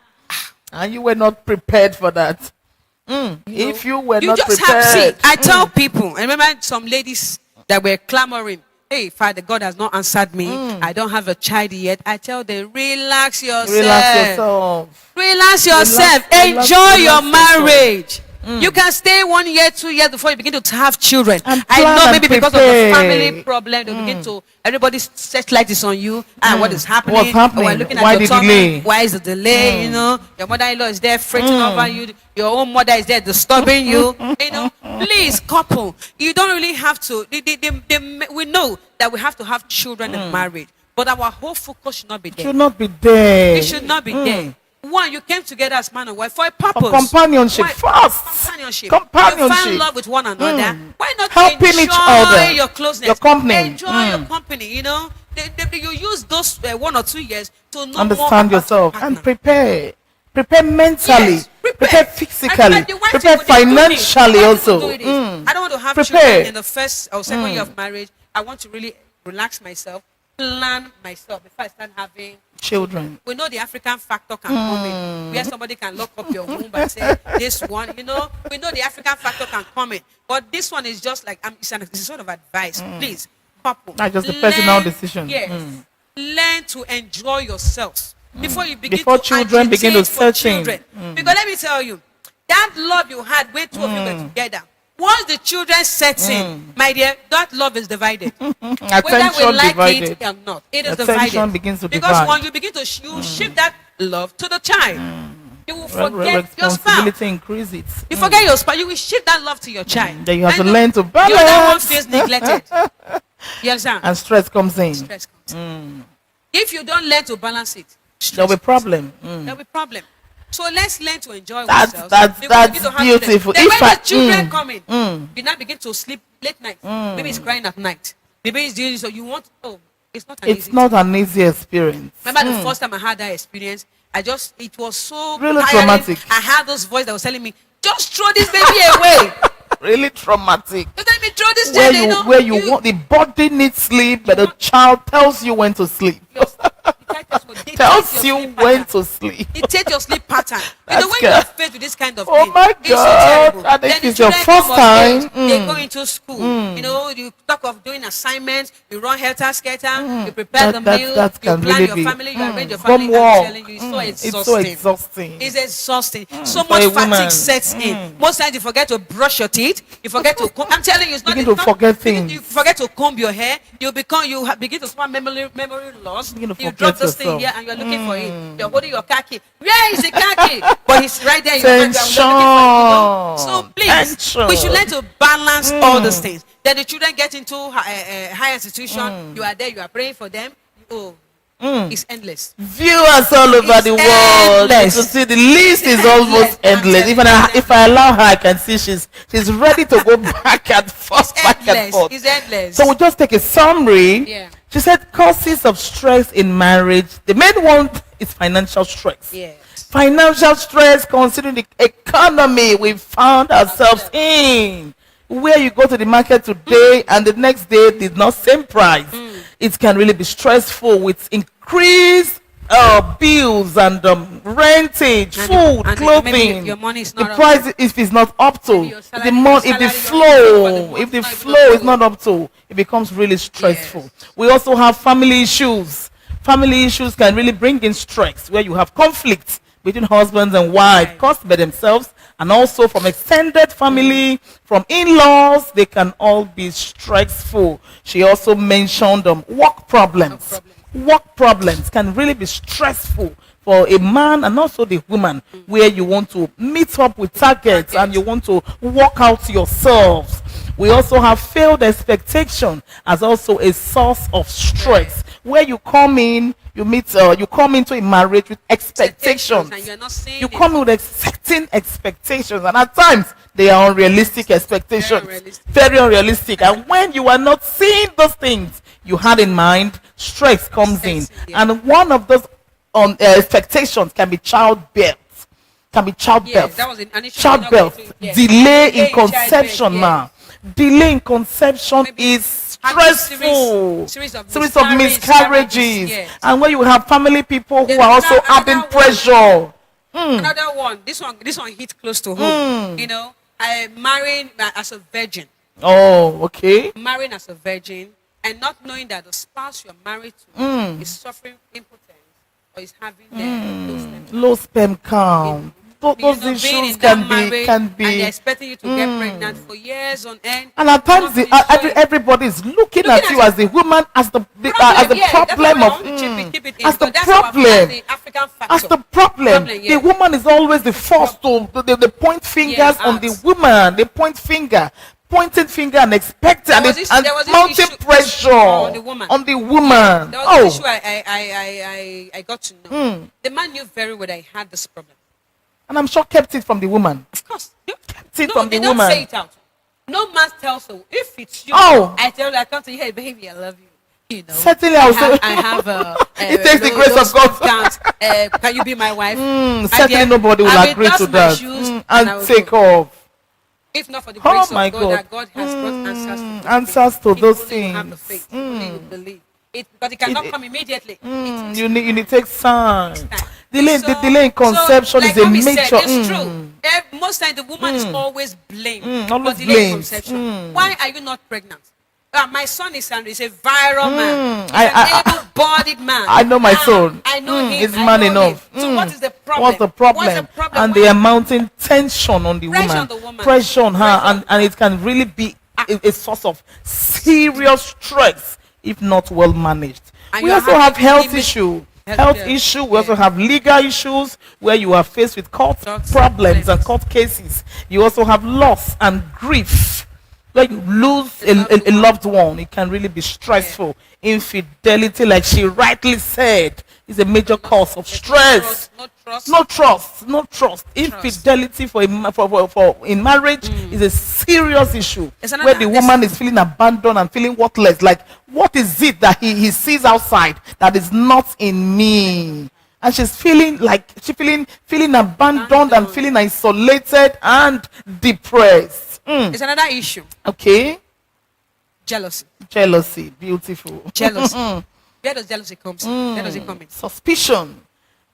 And you were not prepared for that. If you were You not just prepared. have to see. I tell people, I remember some ladies that were clamoring, hey, Father, God has not answered me. I don't have a child yet. I tell them, relax yourself. Relax yourself. Relax yourself. Relax Enjoy your yourself. marriage. You can stay 1 year, 2 years before you begin to have children. And I plan know and maybe because of prepare. the family problem, they begin to, everybody's searchlight is on you. What is happening? What's happening? We're looking at Why your the tummy. delay? Why is the delay? You know, your mother-in-law is there fretting over you. Your own mother is there disturbing you. You know, please, couple, you don't really have to. We know that we have to have children in marriage, but our whole focus should not be there. Should not be there. It should not be there. One, you came together as man and wife for a purpose. For companionship Why? first. Companionship. Companionship. You find love with one another. Why not Helping enjoy each other. your closeness? Your company. Enjoy your company. You know, you use those 1 or 2 years to know more Understand about yourself your and partner. prepare. Prepare mentally. Yes, prepare physically. And the wife Prepare thing, would you do this? financially Why also. people do this? I don't want to have Prepare. children in the first or second year of marriage. I want to really relax myself, plan myself before I start having Children. we know the African factor can come in, where somebody can lock up your womb and say, this one, you know, we know the African factor can come in. But this one is just like, it's a sort of advice. Please, couple. Not just a personal decision. Yes. Learn to enjoy yourself before you begin Before to children begin to agitate for search in. children. Because let me tell you, that love you had when 2 of you were together, once the children set in, my dear, that love is divided. Whether Attention we like divided. it or not, it is Attention divided. begins to because divide. when you begin to you shift that love to the child, you will forget your spouse. Responsibility increases. You forget your spouse. You will shift that love to your child. Then you have to And learn to the other one balance. feels neglected. You understand? And stress comes in. Stress comes in. If you don't learn to balance it, There'll be stress problem. there'll be problem. So let's learn to enjoy That's- ourselves. that's- Then we that's begin to have children. beautiful. Then If when I- the children come in, you now begin to sleep late night. Maybe it's crying at night. Maybe it's doing this. So you want, it's not an It's easy not an easy experience. Remember the first time I had that experience, it was so Really tiring. traumatic. I had this voice that was telling me, just throw this baby away. Really traumatic. Don't let me throw this Where child. you want the body needs sleep, but the child tells you when to sleep. Tells you when to sleep. It takes your sleep pattern. You know, That's when good. you're faced with this kind of Oh thing, my it's so God. terrible. And Then if the it's your children first come of time, age, they go into school. You know, you talk of doing assignments, you run helter-skelter, you prepare the meal, that you can plan really your be, family, you arrange your family. I'm homework. telling you, it's so It's so exhausting. exhausting. It's exhausting. So for much a fatigue woman. sets in. Most times you forget to brush your teeth. You forget to comb. I'm telling you, it's not. Begin it's to not- forget begin- things. You forget to comb your hair. You begin to suffer memory loss. Begin to You forget drop this thing yourself. here and you're looking for it. You're holding your khaki. Where is the khaki? But it's right there. in your hand. You're looking for it, you know? So please, Tension. we should learn to balance all these things. Then the children get into higher institution. You are there. You are praying for them. It's endless. Viewers all over the world. endless. To see the list is almost endless. endless. If I allow her, I can see she's ready to go back and forth, back and Endless. forth. It's endless. So we'll just take a summary. Yeah. She said causes of stress in marriage. The main one is financial stress. Yes. Financial stress, considering the economy we found ourselves in, where you go to the market today and the next day did not same price. It can really be stressful with increased bills and rentage, And food, and clothing. maybe your money is The not up price, if it's not up to, Maybe your if salary- the your if the salary you're flow, looking for if the the month flow is is not not up to, it becomes really stressful. Yes. We also have family issues. Family issues can really bring in stress, where you have conflicts between husbands and wives Right. caused by themselves, and also from extended family, from in-laws. They can all be stressful. She also mentioned work problems. Work problems can really be stressful for a man and also the woman, where you want to meet up with targets and you want to work out yourselves. We also have failed expectation as also a source of stress, where you come in, you come into a marriage with expectations. And you're not seeing You it. come in with certain expectations, and at times they are unrealistic expectations. unrealistic. Very unrealistic. And when you are not seeing those things you had in mind, stress comes in. Stress, yeah. And one of those expectations can be childbirth. Yes, that was an issue. Childbirth, Yes. delay in childbirth, conception, yes. ma. Delay in conception Maybe is having stressful. series of Miscarriages. yes. And when you have family people who There's are also another adding one. pressure. Another one. This one hit close to home. You know, I married as a virgin. Oh, okay. Marrying as a virgin and not knowing that the spouse you're married to is suffering impotence or is having Low sperm count. Those being issues in that can marriage be. and they're expecting you to get pregnant for years on end. And at times, Not being sure. everybody is looking at you as the woman, as the problem of, as the problem. As the problem, the woman is always the first to the point fingers on the woman. They point finger, pointing finger and expecting and mounting issue pressure on the woman. on the woman. There was an issue I got to know. The man knew very well that he had this problem. And I'm sure kept it from the woman. Of course. Kept it No, from they the don't woman. say it out. No man tells her. If it's you, Oh. I tell you, I come to you, hey, baby, I love you. You know, Certainly, I will say. I have a. It takes the grace of God. Can you be my wife? Certainly, nobody will agree to that. And take off. If not for the grace my of God, that God has brought answers to those If only you have the things. faith, only you believe. Because it cannot come immediately. You need to take time. Time. The delay in conception like is a mommy said, major. it's true. Most times the woman is always blamed always for delay in blamed. conception. Why are you not pregnant? My son is a viral man. He's I- an able-bodied man. I know my son. I know him. He's I man know enough. him. So what is the problem? What's the problem? And Why- the mounting tension on the Pressure woman. on the woman. Pressure on her. Pressure. And it can really be a source of serious stress if not well managed. And We you also have have to health limit- issue. Health- Health yeah. issue. We also Yeah. have legal issues where you are faced with court Court problems and problems. court cases. You also have loss and grief. When you lose a loved one, it can really be stressful. Infidelity, like she rightly said, is a major cause of stress. No trust. No trust. Infidelity for in marriage is a serious issue It's where the another- woman is feeling abandoned and feeling worthless. Like, what is it that he sees outside that is not in me? And she's feeling feeling abandoned and feeling isolated and depressed. It's another issue. Okay, Jealousy. beautiful. Jealousy. Where does jealousy come in? Where does it come in? Suspicion.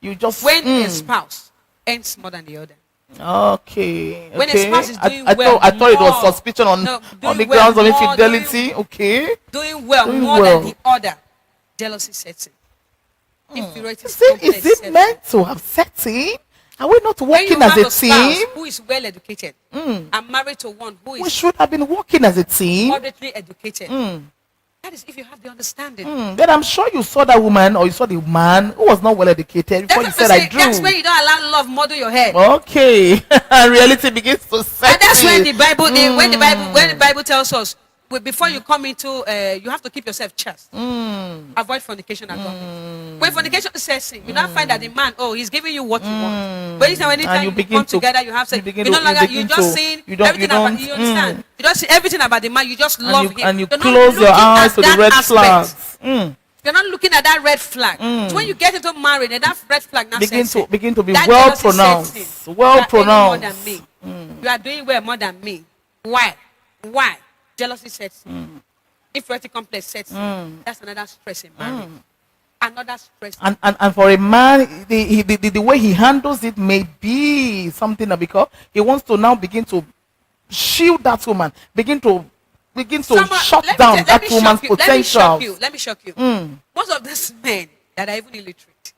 You just When a spouse earns more than the other. Okay. When a okay. spouse is doing I well thought it was more- suspicion on No, the doing grounds of well more, infidelity. Okay. Doing well Doing more well. than the other. Jealousy sets in. Inferiority Is it sets in. meant to have setting? Are we not When working you as have a a spouse team? who is well educated, I'm married to one who We is should have been working as a team. moderately educated. That is if you have the understanding. Then I'm sure you saw that woman or you saw the man who was not well educated before you That's said I do. That's when you don't allow love model your head. Okay. Reality begins to set And that's when in. the Bible, when the Bible tells us, before you come into, you have to keep yourself chaste. Avoid fornication at all. When fornication sets in, you now find that the man, he's giving you what you want. But anytime you you begin come to- together, you have sex. you begin You no to- longer, you you begin just to- seen you don't- everything you about. don't- You understand? You don't see everything about the man. You just love him. and you You're not close your looking eyes at to the that red aspect. flags. You're not looking at that red flag. So when you get into marriage, and that red flag now Begin sets in, to be that well jealousy pronounced. sets in. Well You are earning more pronounced. than me. You are doing well more than me. Why? Jealousy sets in. Inferiority complex sets in. That's another stress in marriage. Another stress. And for a man, the way he handles it may be something that, because he wants to now begin to shield that woman, begin to shut down that woman's potential. Let me shock you. Most of these men that are even illiterate,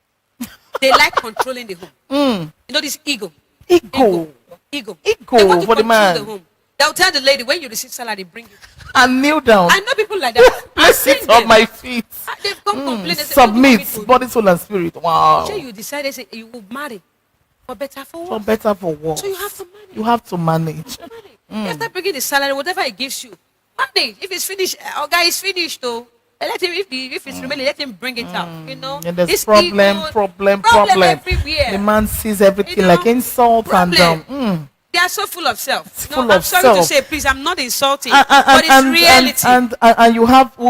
they like controlling the home. You know this ego. Ego. They want to For the control man. the home. They'll tell the lady, when you receive salary, bring it. And kneel down. I know people like that. I've Place seen it on them. my feet. They've come complain. They say, "What do you want me Submit to body, soul, and spirit. Wow. do?" Sure, you decide, they say, you will marry for better, for For worse. better, for worse. So you have to manage. You have to manage. You start bringing the salary, whatever it gives you. Manage. If it's finished, guy is finished though. Let him, if it's remaining, let him bring it out. You know, And there's this problem everywhere. The man sees everything You know, like insult problem. They are so full of self. Full I'm of sorry self. to say, please, I'm not insulting, but it's reality. And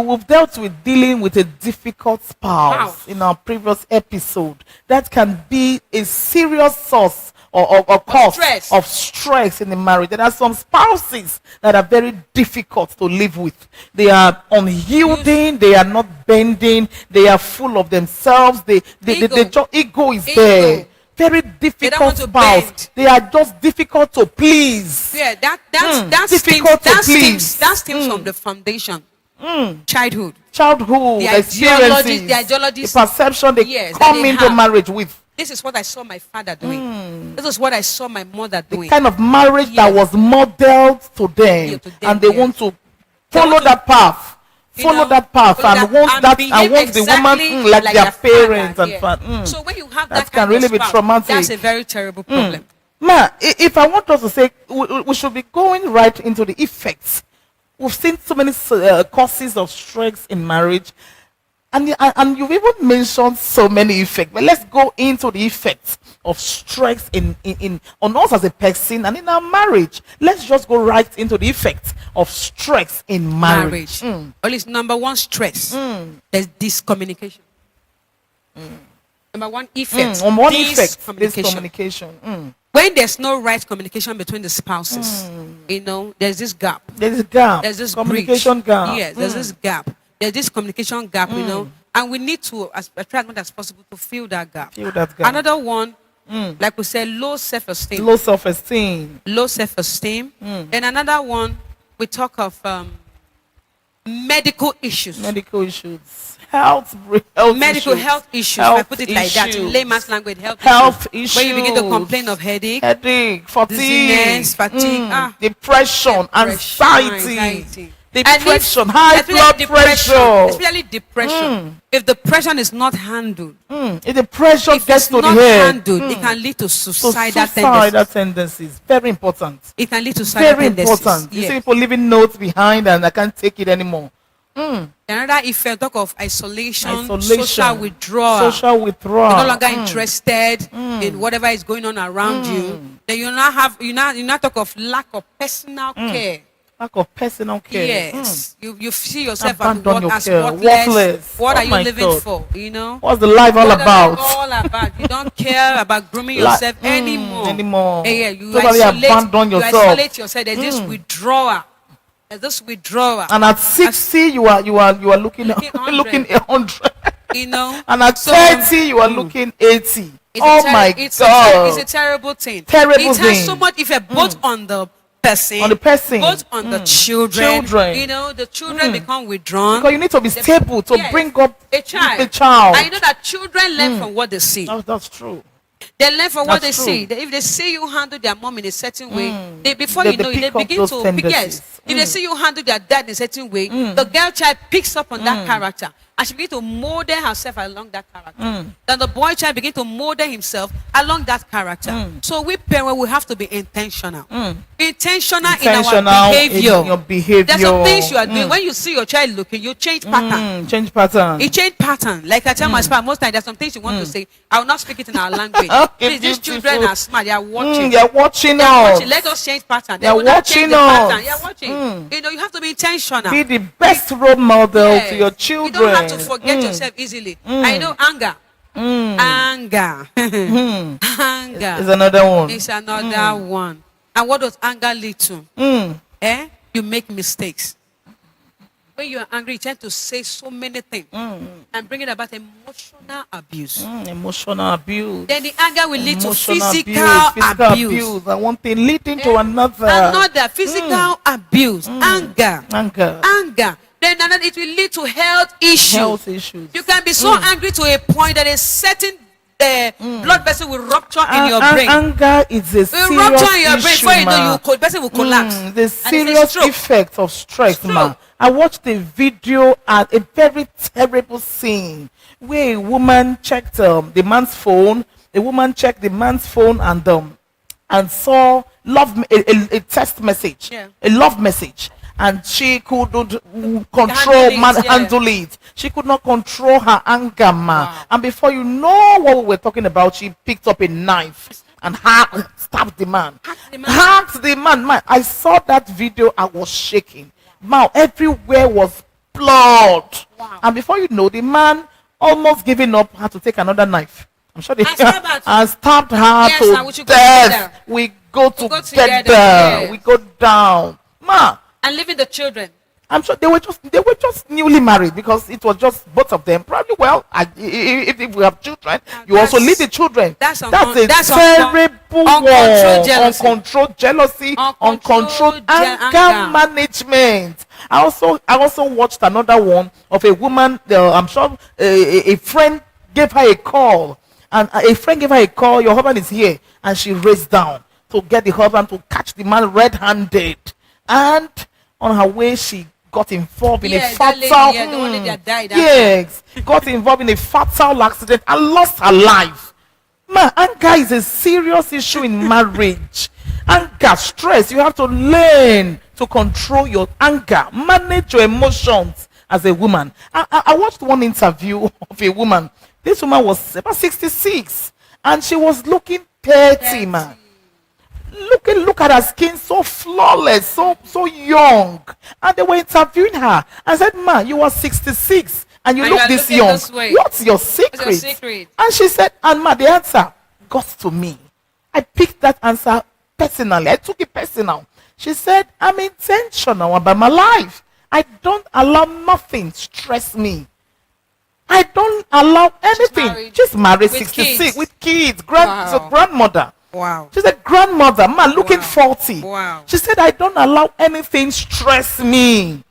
we've dealt with dealing with a difficult spouse in our previous episode. That can be a serious source or cause of stress in the marriage. There are some spouses that are very difficult to live with. They are unyielding, they are not bending, they are full of themselves, ego is there. Very difficult spouse. They are just difficult to please. Yeah, that stems from the foundation. Childhood, the experiences, the ideologies, the perception they come into marriage with. This is what I saw my father doing. This is what I saw my mother doing. The kind of marriage that was modeled to them, and they want to follow that path. Follow that path and want the woman like their parents and So when you have that can really be traumatic. That's a very terrible problem. If I want us to say, we should be going right into the effects. We've seen so many causes of stress in marriage, and you've even mentioned so many effects. But let's go into the effects of stress on us as a person and in our marriage. Let's just go right into the effects of stress in marriage. Well, it's number one, stress. There's discommunication. Number one effect. Discommunication. When there's no right communication between the spouses, there's this gap. There's a gap. There's this communication gap. Yes, there's this gap. There's this communication gap, and we need to, try as much as possible to fill that gap. Another one, like we said, low self-esteem. Low self-esteem. And another one, we talk of medical issues. Health issues. I put it like that in layman's language. Health issues. When you begin to complain of headache, fatigue, depression, anxiety. Depression, high blood pressure. Especially depression. If the depression is not handled, if the pressure gets to the head, it can lead to suicidal tendencies. Very important. It can lead to suicidal tendencies. Very important. You see people leaving notes behind and I can't take it anymore. Another effect, talk of isolation, social withdrawal. You're no longer interested in whatever is going on around you. Then you now talk of lack of personal care. Lack of personal care. Yes. You see yourself as worthless. What are you living for? What's the life all about? You don't care about grooming yourself anymore. You totally abandon yourself. You isolate yourself. There's this withdrawal. And at 60, you are looking 100. And at 30, you are looking 80. It's a terrible thing. It has so much effect both on the person, both on the children. The children become withdrawn. Because you need to be stable to bring up a child. And you know that children learn from what they see. That's true. They learn from what they see. If they see you handle their mom in a certain way, they begin to pick. Yes. If they see you handle their dad in a certain way, the girl child picks up on that character. And she begins to model herself along that character. Then the boy child begins to model himself along that character. So we parents, we have to be intentional. Intentional in our behavior. In your behavior. There's some things you are doing. When you see your child looking, you change pattern. You change pattern. Like I tell my spouse, most times there's some things you want to say. I will not speak it in our language. Please, these children are smart. They are watching. They are watching us. Let us change pattern. They are watching us. They are watching. You have to be intentional. Be the best role model to your children. You don't have to forget yourself easily. I know anger. Anger. Anger is another one. It's another one. And what does anger lead to? You make mistakes. When you are angry, you tend to say so many things and bring it about emotional abuse. Emotional abuse. Then the anger will lead to physical abuse. And one thing leading to another. Another physical abuse. Anger. Then it will lead to health issues. You can be so angry to a point that a certain blood vessel will rupture in your brain. Anger is a serious rupture in your brain issue, before you know the person will collapse. The serious effect of stress, man. I watched a video at a very terrible scene where a woman checked the man's phone. A woman checked the man's phone and saw a text message, a love message. and she couldn't control, handle it. She could not control her anger, man. Wow. And before you know what we were talking about, she picked up a knife and stabbed the man. Hacked the man. Man, I saw that video. I was shaking. Man, everywhere was blood. Wow. And before you know, the man, almost giving up, had to take another knife. I'm sure they and stabbed her to death. We go together. Yes. We go down. Ma. And leaving the children. I'm sure they were just newly married, because it was just both of them. Probably, well, if we have children, you also leave the children. That's a terrible uncontrolled jealousy, uncontrolled anger management. I also watched another one of a woman. I'm sure a friend gave her a call, and a friend gave her a call. Your husband is here, and she raced down to get the husband to catch the man red-handed, and on her way she got involved in a fatal got involved in a fatal accident and lost her life. Man, anger is a serious issue in marriage. Anger, stress, you have to learn to control your anger, manage your emotions as a woman. I watched one interview of a woman. This woman was about 66 and she was looking 30, man. Look at her skin, so flawless, so young. And they were interviewing her and said, man, you are 66 and you look this young. What's your secret? And she said, and man, the answer got to me. I picked that answer personally. I took it personal. She said, I'm intentional about my life. I don't allow nothing stress me. I don't allow anything. She's married 66 with kids, grandmother. Wow. She's a grandmother, man, looking 40. Wow. She said, I don't allow anything stress me.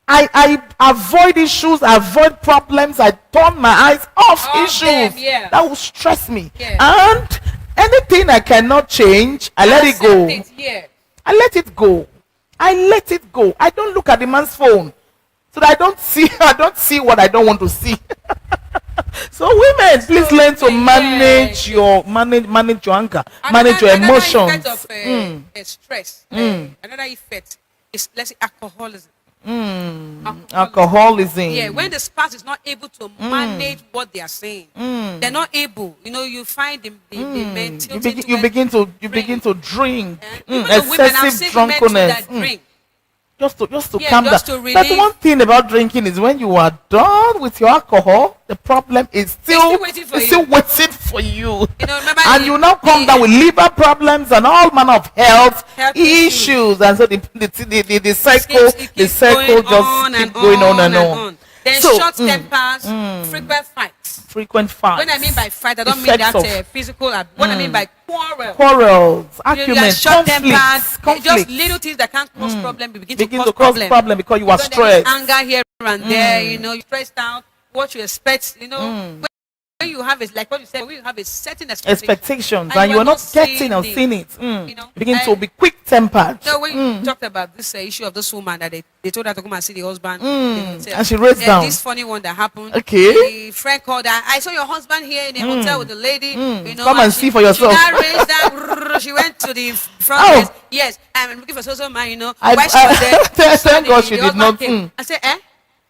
I avoid issues, I avoid problems, I turn my eyes off issues that will stress me. And anything I cannot change, I let it go. I let it go. I let it go. I don't look at the man's phone, so that I don't see what I don't want to see. So women, please learn to manage your anger, manage your emotions. Kind of stress. Another effect is, let's say, alcoholism. Alcoholism. Yeah, when the spouse is not able to manage what they are saying, they're not able. You find the men you begin to drink. Excessive drunkenness. Just to calm down. That's one thing about drinking, is when you are done with your alcohol, the problem is still waiting for you. And you now come down with liver problems and all manner of health issues. And so the cycle just keeps going on and on. Then short tempers, frequent fights. When I mean by fight, I don't mean that physical. What I mean by quarrels, arguments, short tempers, just little things that can't cause problem begin to cause problem because you are stressed. Anger here and there, you're stressed out. What you expect, when you have it, like what you said, when you have a certain expectations and you are not getting or seeing it, you begin to be quick-tempered. So when you talked about this issue of this woman that they told her to come and see the husband, and she raised down. This funny one that happened. Okay. The friend called her. I saw your husband here in the hotel with the lady. Come and see for yourself. She raised down. She went to the front desk. Yes, I'm looking for social man. While she was there, thank God she did not. I said,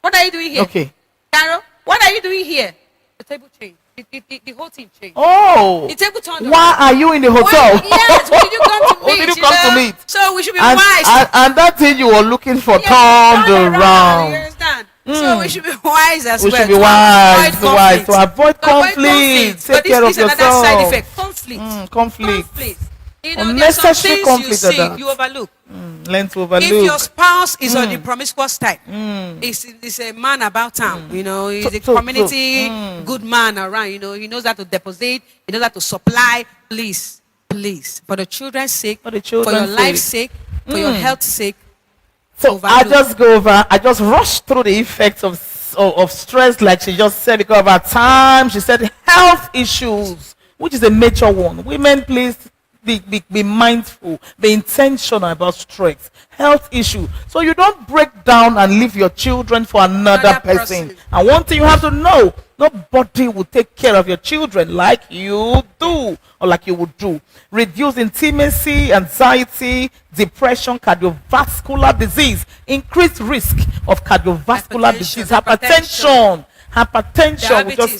what are you doing here? Okay. Carol, what are you doing here? The table changed. The whole team changed. Oh. The table turned Why around. are you in the hotel? Yes, why did you come to meet? Did you come to meet? So we should be wise. And that thing you were looking for turned around. You understand? So we should be wise as well. We should be wise. To avoid conflict. Take care of yourself. Another side effect. Conflict. Unnecessary conflict. You overlook. Learn to overlook. If your spouse is on the promiscuous type, is a man about town, he's a community good man around, he knows how to deposit, he knows how to supply. Please, for the children's sake, for your life's sake, for your health's sake. So I just rushed through the effects of stress, like she just said, because of her time. She said health issues, which is a major one. Women, please be mindful, be intentional about stress, health issue. So you don't break down and leave your children for another person. And one thing you have to know, nobody will take care of your children like you do or like you would do. Reduce intimacy, anxiety, depression, cardiovascular disease, increased risk of cardiovascular disease, hypertension,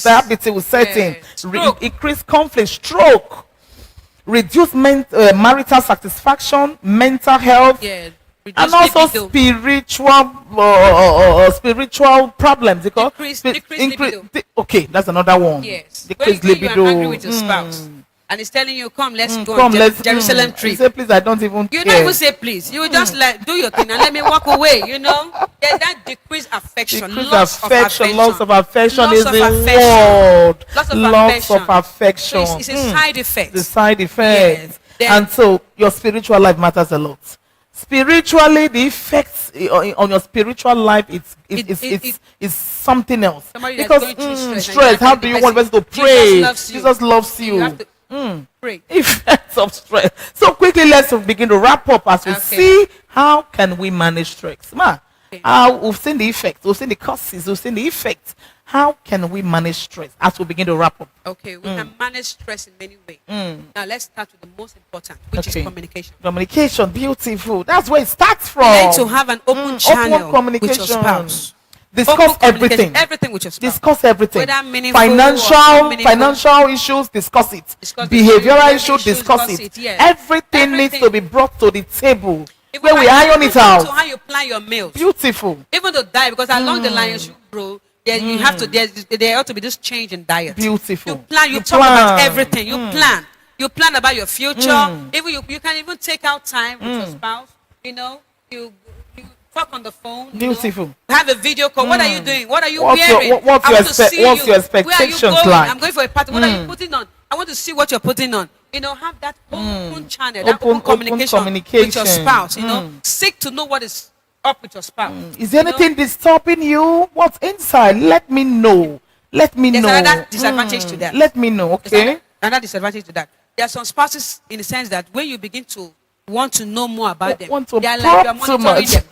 diabetes will set in, increase conflict, stroke, reduce marital satisfaction, mental health, and also spiritual problems. Decrease libido. Okay, that's another one. Yes. Decrease when libido. you are angry with your spouse and it's telling you, come, let's go Come, on Jerusalem trip. You say, please, I don't even You care. don't even say please. You will just like do your thing and let me walk away. You know, there's that decreased affection, loss of affection is the word. Loss of affection. So it's a side effect. The side effect. Yes. And so your spiritual life matters a lot. Spiritually, the effects on your spiritual life is something else. Because going through stress. How do you want us to pray? Jesus loves you. You have to pray. Effects of stress. So quickly, let's begin to wrap up as we see how can we manage stress. We've seen the effects, we've seen the causes, we've seen the effects. How can we manage stress as we begin to wrap up? Okay, we can manage stress in many ways. Now let's start with the most important, which is communication. Communication, beautiful. That's where it starts from. You need to have an open channel with your spouse. Discuss everything. Everything with your spouse. Discuss everything. Whether meaningful financial issues, discuss it. Behavioral issues, discuss it. Yes. Everything needs to be brought to the table. Even where we iron it out. To how you plan your meals. Beautiful. Even to diet, because along the line you should grow. You have to. There ought to be this change in diet. Beautiful. You plan. You talk about everything. You plan. You plan about your future. Even you can even take out time with your spouse. You know, you talk on the phone. Beautiful. You know, have a video call. What are you doing? What are you wearing? What's your expectations Where are you going? like? I'm going for a party. What are you putting on? I want to see what you're putting on. You know, have that open channel, that open communication with your spouse. You know, seek to know what is up with your spouse. Is there anything disturbing you? What's inside? Let me know. Let me know. There's another disadvantage to that. Let me know. Okay. Another disadvantage to that. There are some spouses in the sense that when you begin to want to know more about them, they are like you are monitoring them.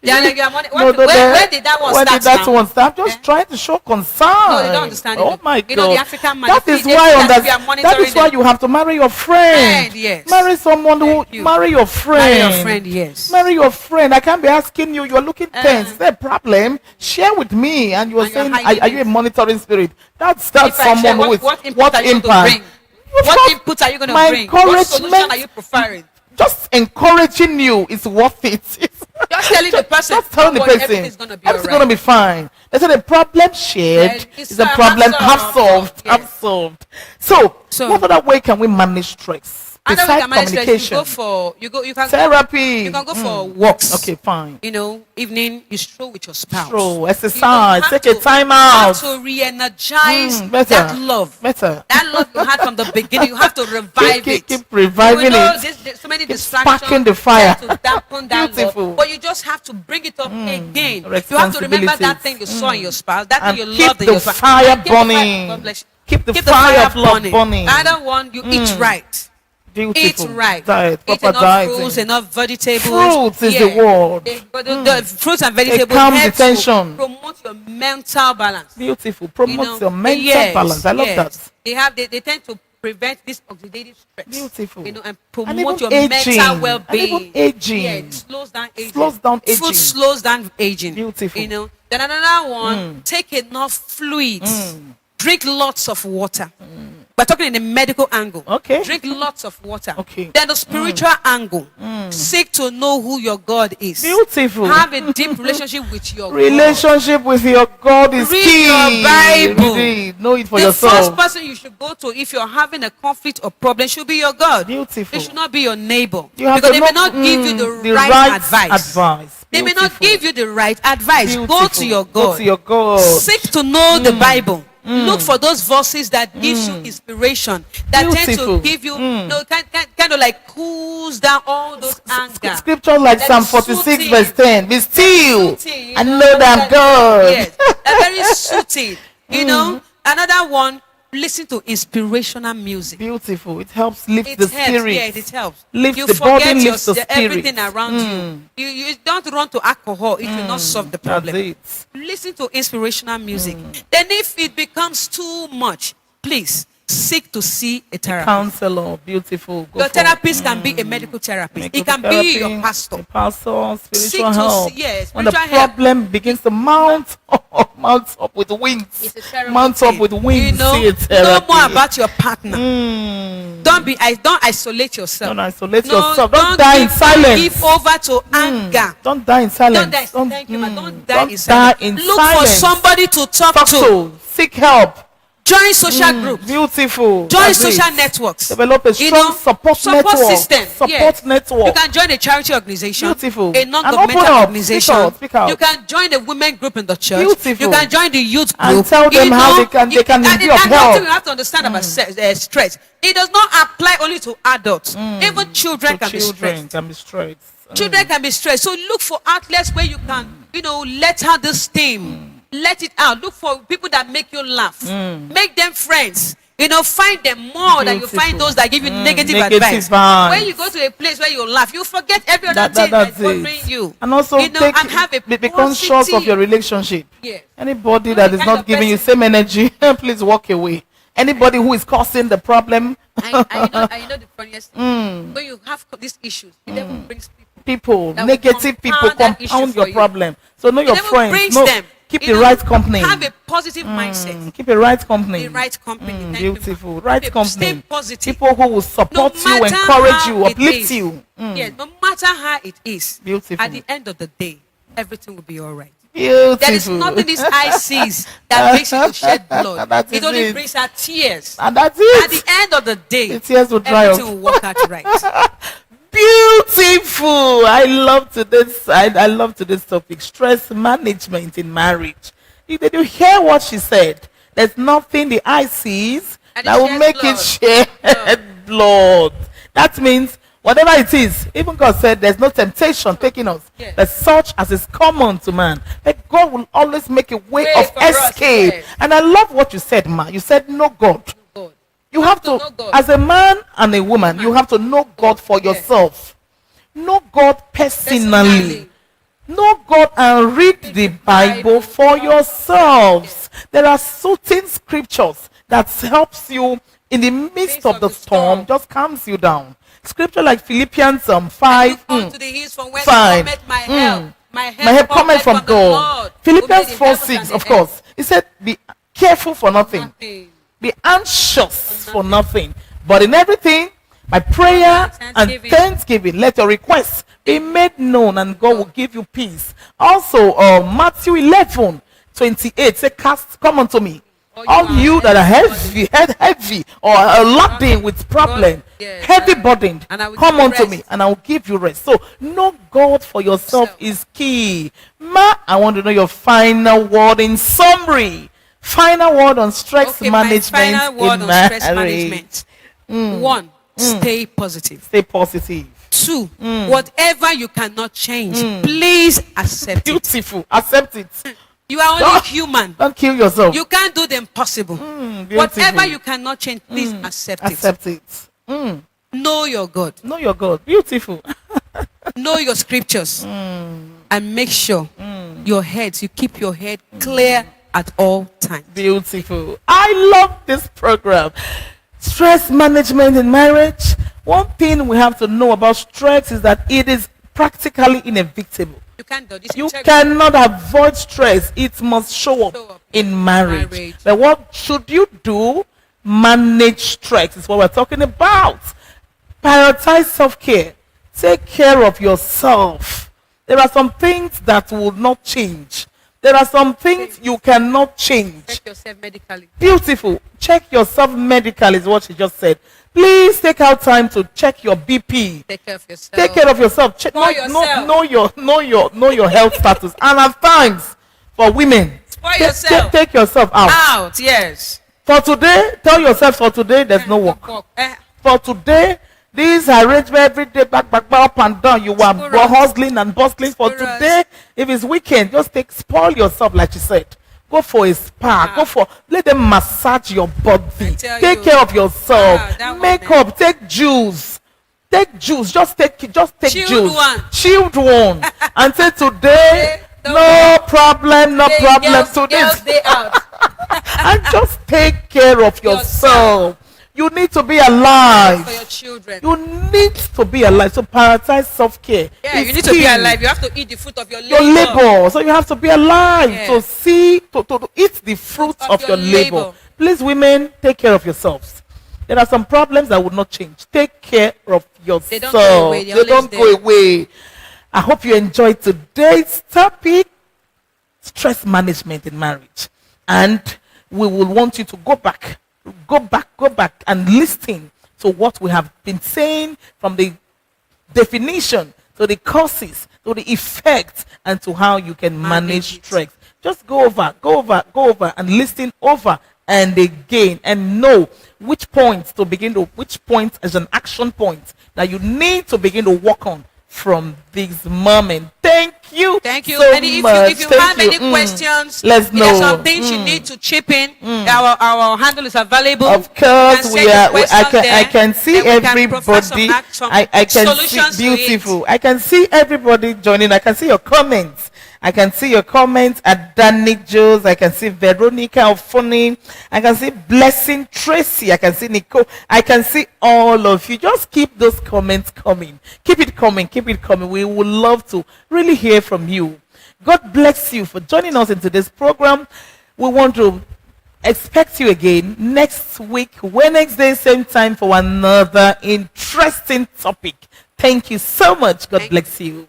They are like you are monitoring. When did that one start? I'm just trying to show concern. No, they don't understand. Oh my God. You know, the African man. That is why you have to marry your friend. Yes. Marry someone who marry your friend. Marry your friend. Yes. Marry your friend. I can't be asking you. You are looking tense. Is there a problem? Share with me. And you are saying, are you a monitoring spirit? That's someone who is what impact. What input are you going to bring? What solution are you preferring? Just encouraging you is worth it. Just telling the person. Just telling the person. Everything's going to be everything's going to be fine. They said the problem shared is a problem half solved. Yes. Half solved. So, what other way can we manage stress? Besides communication, you can therapy. You can go for walks. Okay, fine. You know, evening you stroll with your spouse. Stroll, exercise, take a time out. You have to re-energize that love. That love you had from the beginning. You have to revive it. Keep reviving it. There's so many distractions. Sparking the fire. To dampen that love. But you just have to bring it up again. You have to remember that thing you saw in your spouse. That thing you loved in your spouse. Keep the fire burning. Keep the fire of love burning. Another one, you eat right. Beautiful. Eat right. Diet, eat enough fruits, enough vegetables. Fruits is the word. The fruits and vegetables calm the tension. Promote your mental balance. Beautiful. Promote your mental balance. I love that. They tend to prevent this oxidative stress. Beautiful. You know, and promote your mental well-being. And even aging. Yeah, it slows down aging. Food slows down aging. Beautiful. You know. Then another one, take enough fluids. Drink lots of water. We're talking in the medical angle. Okay. Drink lots of water. Okay. Then the spiritual angle. Seek to know who your God is. Beautiful. Have a deep relationship with your God. With your God is Read key. Your Bible. Read. Know it for yourself. The yourself. first person you should go to if you're having a conflict or problem should be your God. Beautiful. It should not be your neighbor. Because they may not give you the right advice. They may not give you the right advice. Go to your God. Go to your God. Seek to know the Bible. Look for those verses that gives you inspiration, that tend to give you, kind of like cools down all those anger. Scripture like Psalm 46 verse 10. Be still and know that I'm God. Yes, they're very soothing. You know, another one, listen to inspirational music. Beautiful. It helps lift It the helps. spirit. Yeah, it helps. Lift You the forget body, lifts the everything spirit. around you. You don't run to alcohol. It will not solve the problem. That's it. Listen to inspirational music. Then if it becomes too much, please seek to see a therapist. Counselor, beautiful. Go Your for therapist can be a medical therapist. It can be your pastor. A pastor, Seek spiritual to help. see- yeah, When the spiritual help. problem begins to mount up with wings. It's a terrible Mount up thing. with wings. You know, see a know therapy. more about your partner. Mm. Don't isolate yourself. Don't isolate No, yourself. Don't die in silence. Give over to anger. Don't die in silence. Don't die. Thank you, man. Don't die in die silence. in Look for silence. somebody to talk Talk to. to. Seek help. Join social groups. Beautiful. Join That's social it. networks. Develop a strong support network. system. Support Yes. network. You can join a charity organization. Beautiful. A And non-governmental open up. organization. Speak out. You can join a women group in the church. Beautiful. You can join the youth And group. tell them You how know, they can be of and one help. thing you have to understand about stress. It does not apply only to adults. Even children can be stressed. Can be stressed. Children can be stressed. So look for outlets where you can, let out this steam. Let it out. Look for people that make you laugh. Make them friends. Find them more than you find those that give you negative advice. vibes. When you go to a place where you laugh, you forget every other thing that's bothering you. And also and have a be conscious of positive- your relationship. Yes. Anybody Not that the is kind not of giving you person- same energy, please walk away. Anybody who is causing the problem, I know the funniest thing. When you have these issues, it never brings people. That will negative people compound that issue compound for your you. problem. So know your It never friends. brings No, them. keep the right company. Have a positive mindset. Keep a right company. The right company. Thank you, Beautiful. ma'am. Right Stay company. positive. People who will support you, matter encourage how you, it uplift is. you. Yes, no matter how it is. Beautiful. At the end of the day, everything will be all right. Beautiful. There is nothing this eye sees that makes you to shed blood. That It is only it. brings out tears. And that's it. At the end of the day, The tears will dry everything up. will work out right. Beautiful. I love today's topic. Stress management in marriage. Did you hear what she said? There's nothing the eye sees And that it will shares make blood. it shed blood. That means whatever it is, even God said there's no temptation taking us, Yes. but such as is common to man. But God will always make a way Way of for us, escape. yes. And I love what you said, ma. You said no God. God. You have to, know God. as a man and a woman, you have to know God for Yes. yourself. Know God personally. Know God and read the Bible for yourselves. There are certain scriptures that helps you in the midst of the storm, just calms you down. Scripture like Philippians 5. Look unto the hills from whence Fine. cometh my help. My My help cometh from the God. Lord, Philippians who made the 4, heavens 6, and the of earth. course. He said, be careful for nothing. Nothing. Be anxious for nothing, but in everything, by prayer and thanksgiving, let your requests be made known, and God will give you peace. Also, Matthew 11:28 say, come unto me, all you that are heavy or are laden with problem, Yes. heavy burdened, And I will come give you unto rest. me, and I will give you rest. So, know God for yourself is key. Ma, I want to know your final word in summary. Final word on stress management My final word in on marriage. stress management. 1, stay positive. Stay positive. 2, whatever you cannot change, please accept it. Beautiful. Accept it. You are only human. Don't kill yourself. You can't do the impossible. Beautiful. Whatever you cannot change, please accept it. Accept it. Know your God. Know your God. Beautiful. Know your scriptures. And make sure you keep your head clear at all times. Beautiful. I love this program. Stress management in marriage. One thing we have to know about stress is that it is practically inevitable. You can't do this. You cannot avoid stress. It must show up in marriage. But what should you do? Manage stress is what we're talking about. Prioritize self-care. Take care of yourself. There are some things that will not change. There are some things you cannot change. Check yourself medically. Beautiful. Check yourself medically is what she just said. Please take out time to check your BP. Take care of yourself. Take care of yourself. Check, For yourself. know your health status. And at times, for women, For yourself. take yourself out. Out, yes. For today, tell yourself for today there's no work. For today, this arrangement every day, back, up and down. You are hustling and bustling. For Squirrels. today, if it's weekend, just spoil yourself, like she said. Go for a spa. Let them massage your body. tell Take you. care of yourself. That Makeup. Take juice. Take juice. Just take Chilled juice. one. Chilled one. And say today, no problem to this. Day out. And just take care of yourself. You need to be alive. For your children. You need to be alive. So prioritize self-care. Yeah, It's you need to be key. alive. You have to eat the fruit of your labor. Your labor. So you have to be alive Yeah. to eat the fruits of your labor. Please, women, take care of yourselves. There are some problems that would not change. Take care of yourself. They don't go away. They don't go away. I hope you enjoyed today's topic, stress management in marriage. And we will want you to go back and listen to what we have been saying, from the definition to the causes to the effects and to how you can manage stress. Just go over and listen over and again, and know which points as an action point that you need to begin to work on from this moment. Thank you. Thank you. So And if much. you Thank have you. any questions, Let's if there's know. some things you need to chip in, our handle is available. Of course, You can send your I question can see there, then we can provide everybody. some I can see solutions to it. beautiful. I can see everybody joining. I can see your comments. I can see your comments at Danny Joes. I can see Veronica Ofoni. I can see Blessing Tracy. I can see Nicole. I can see all of you. Just keep those comments coming. Keep it coming. Keep it coming. We would love to really hear from you. God bless you for joining us in today's program. We want to expect you again next week, Wednesday, same time, for another interesting topic. Thank you so much. God bless you.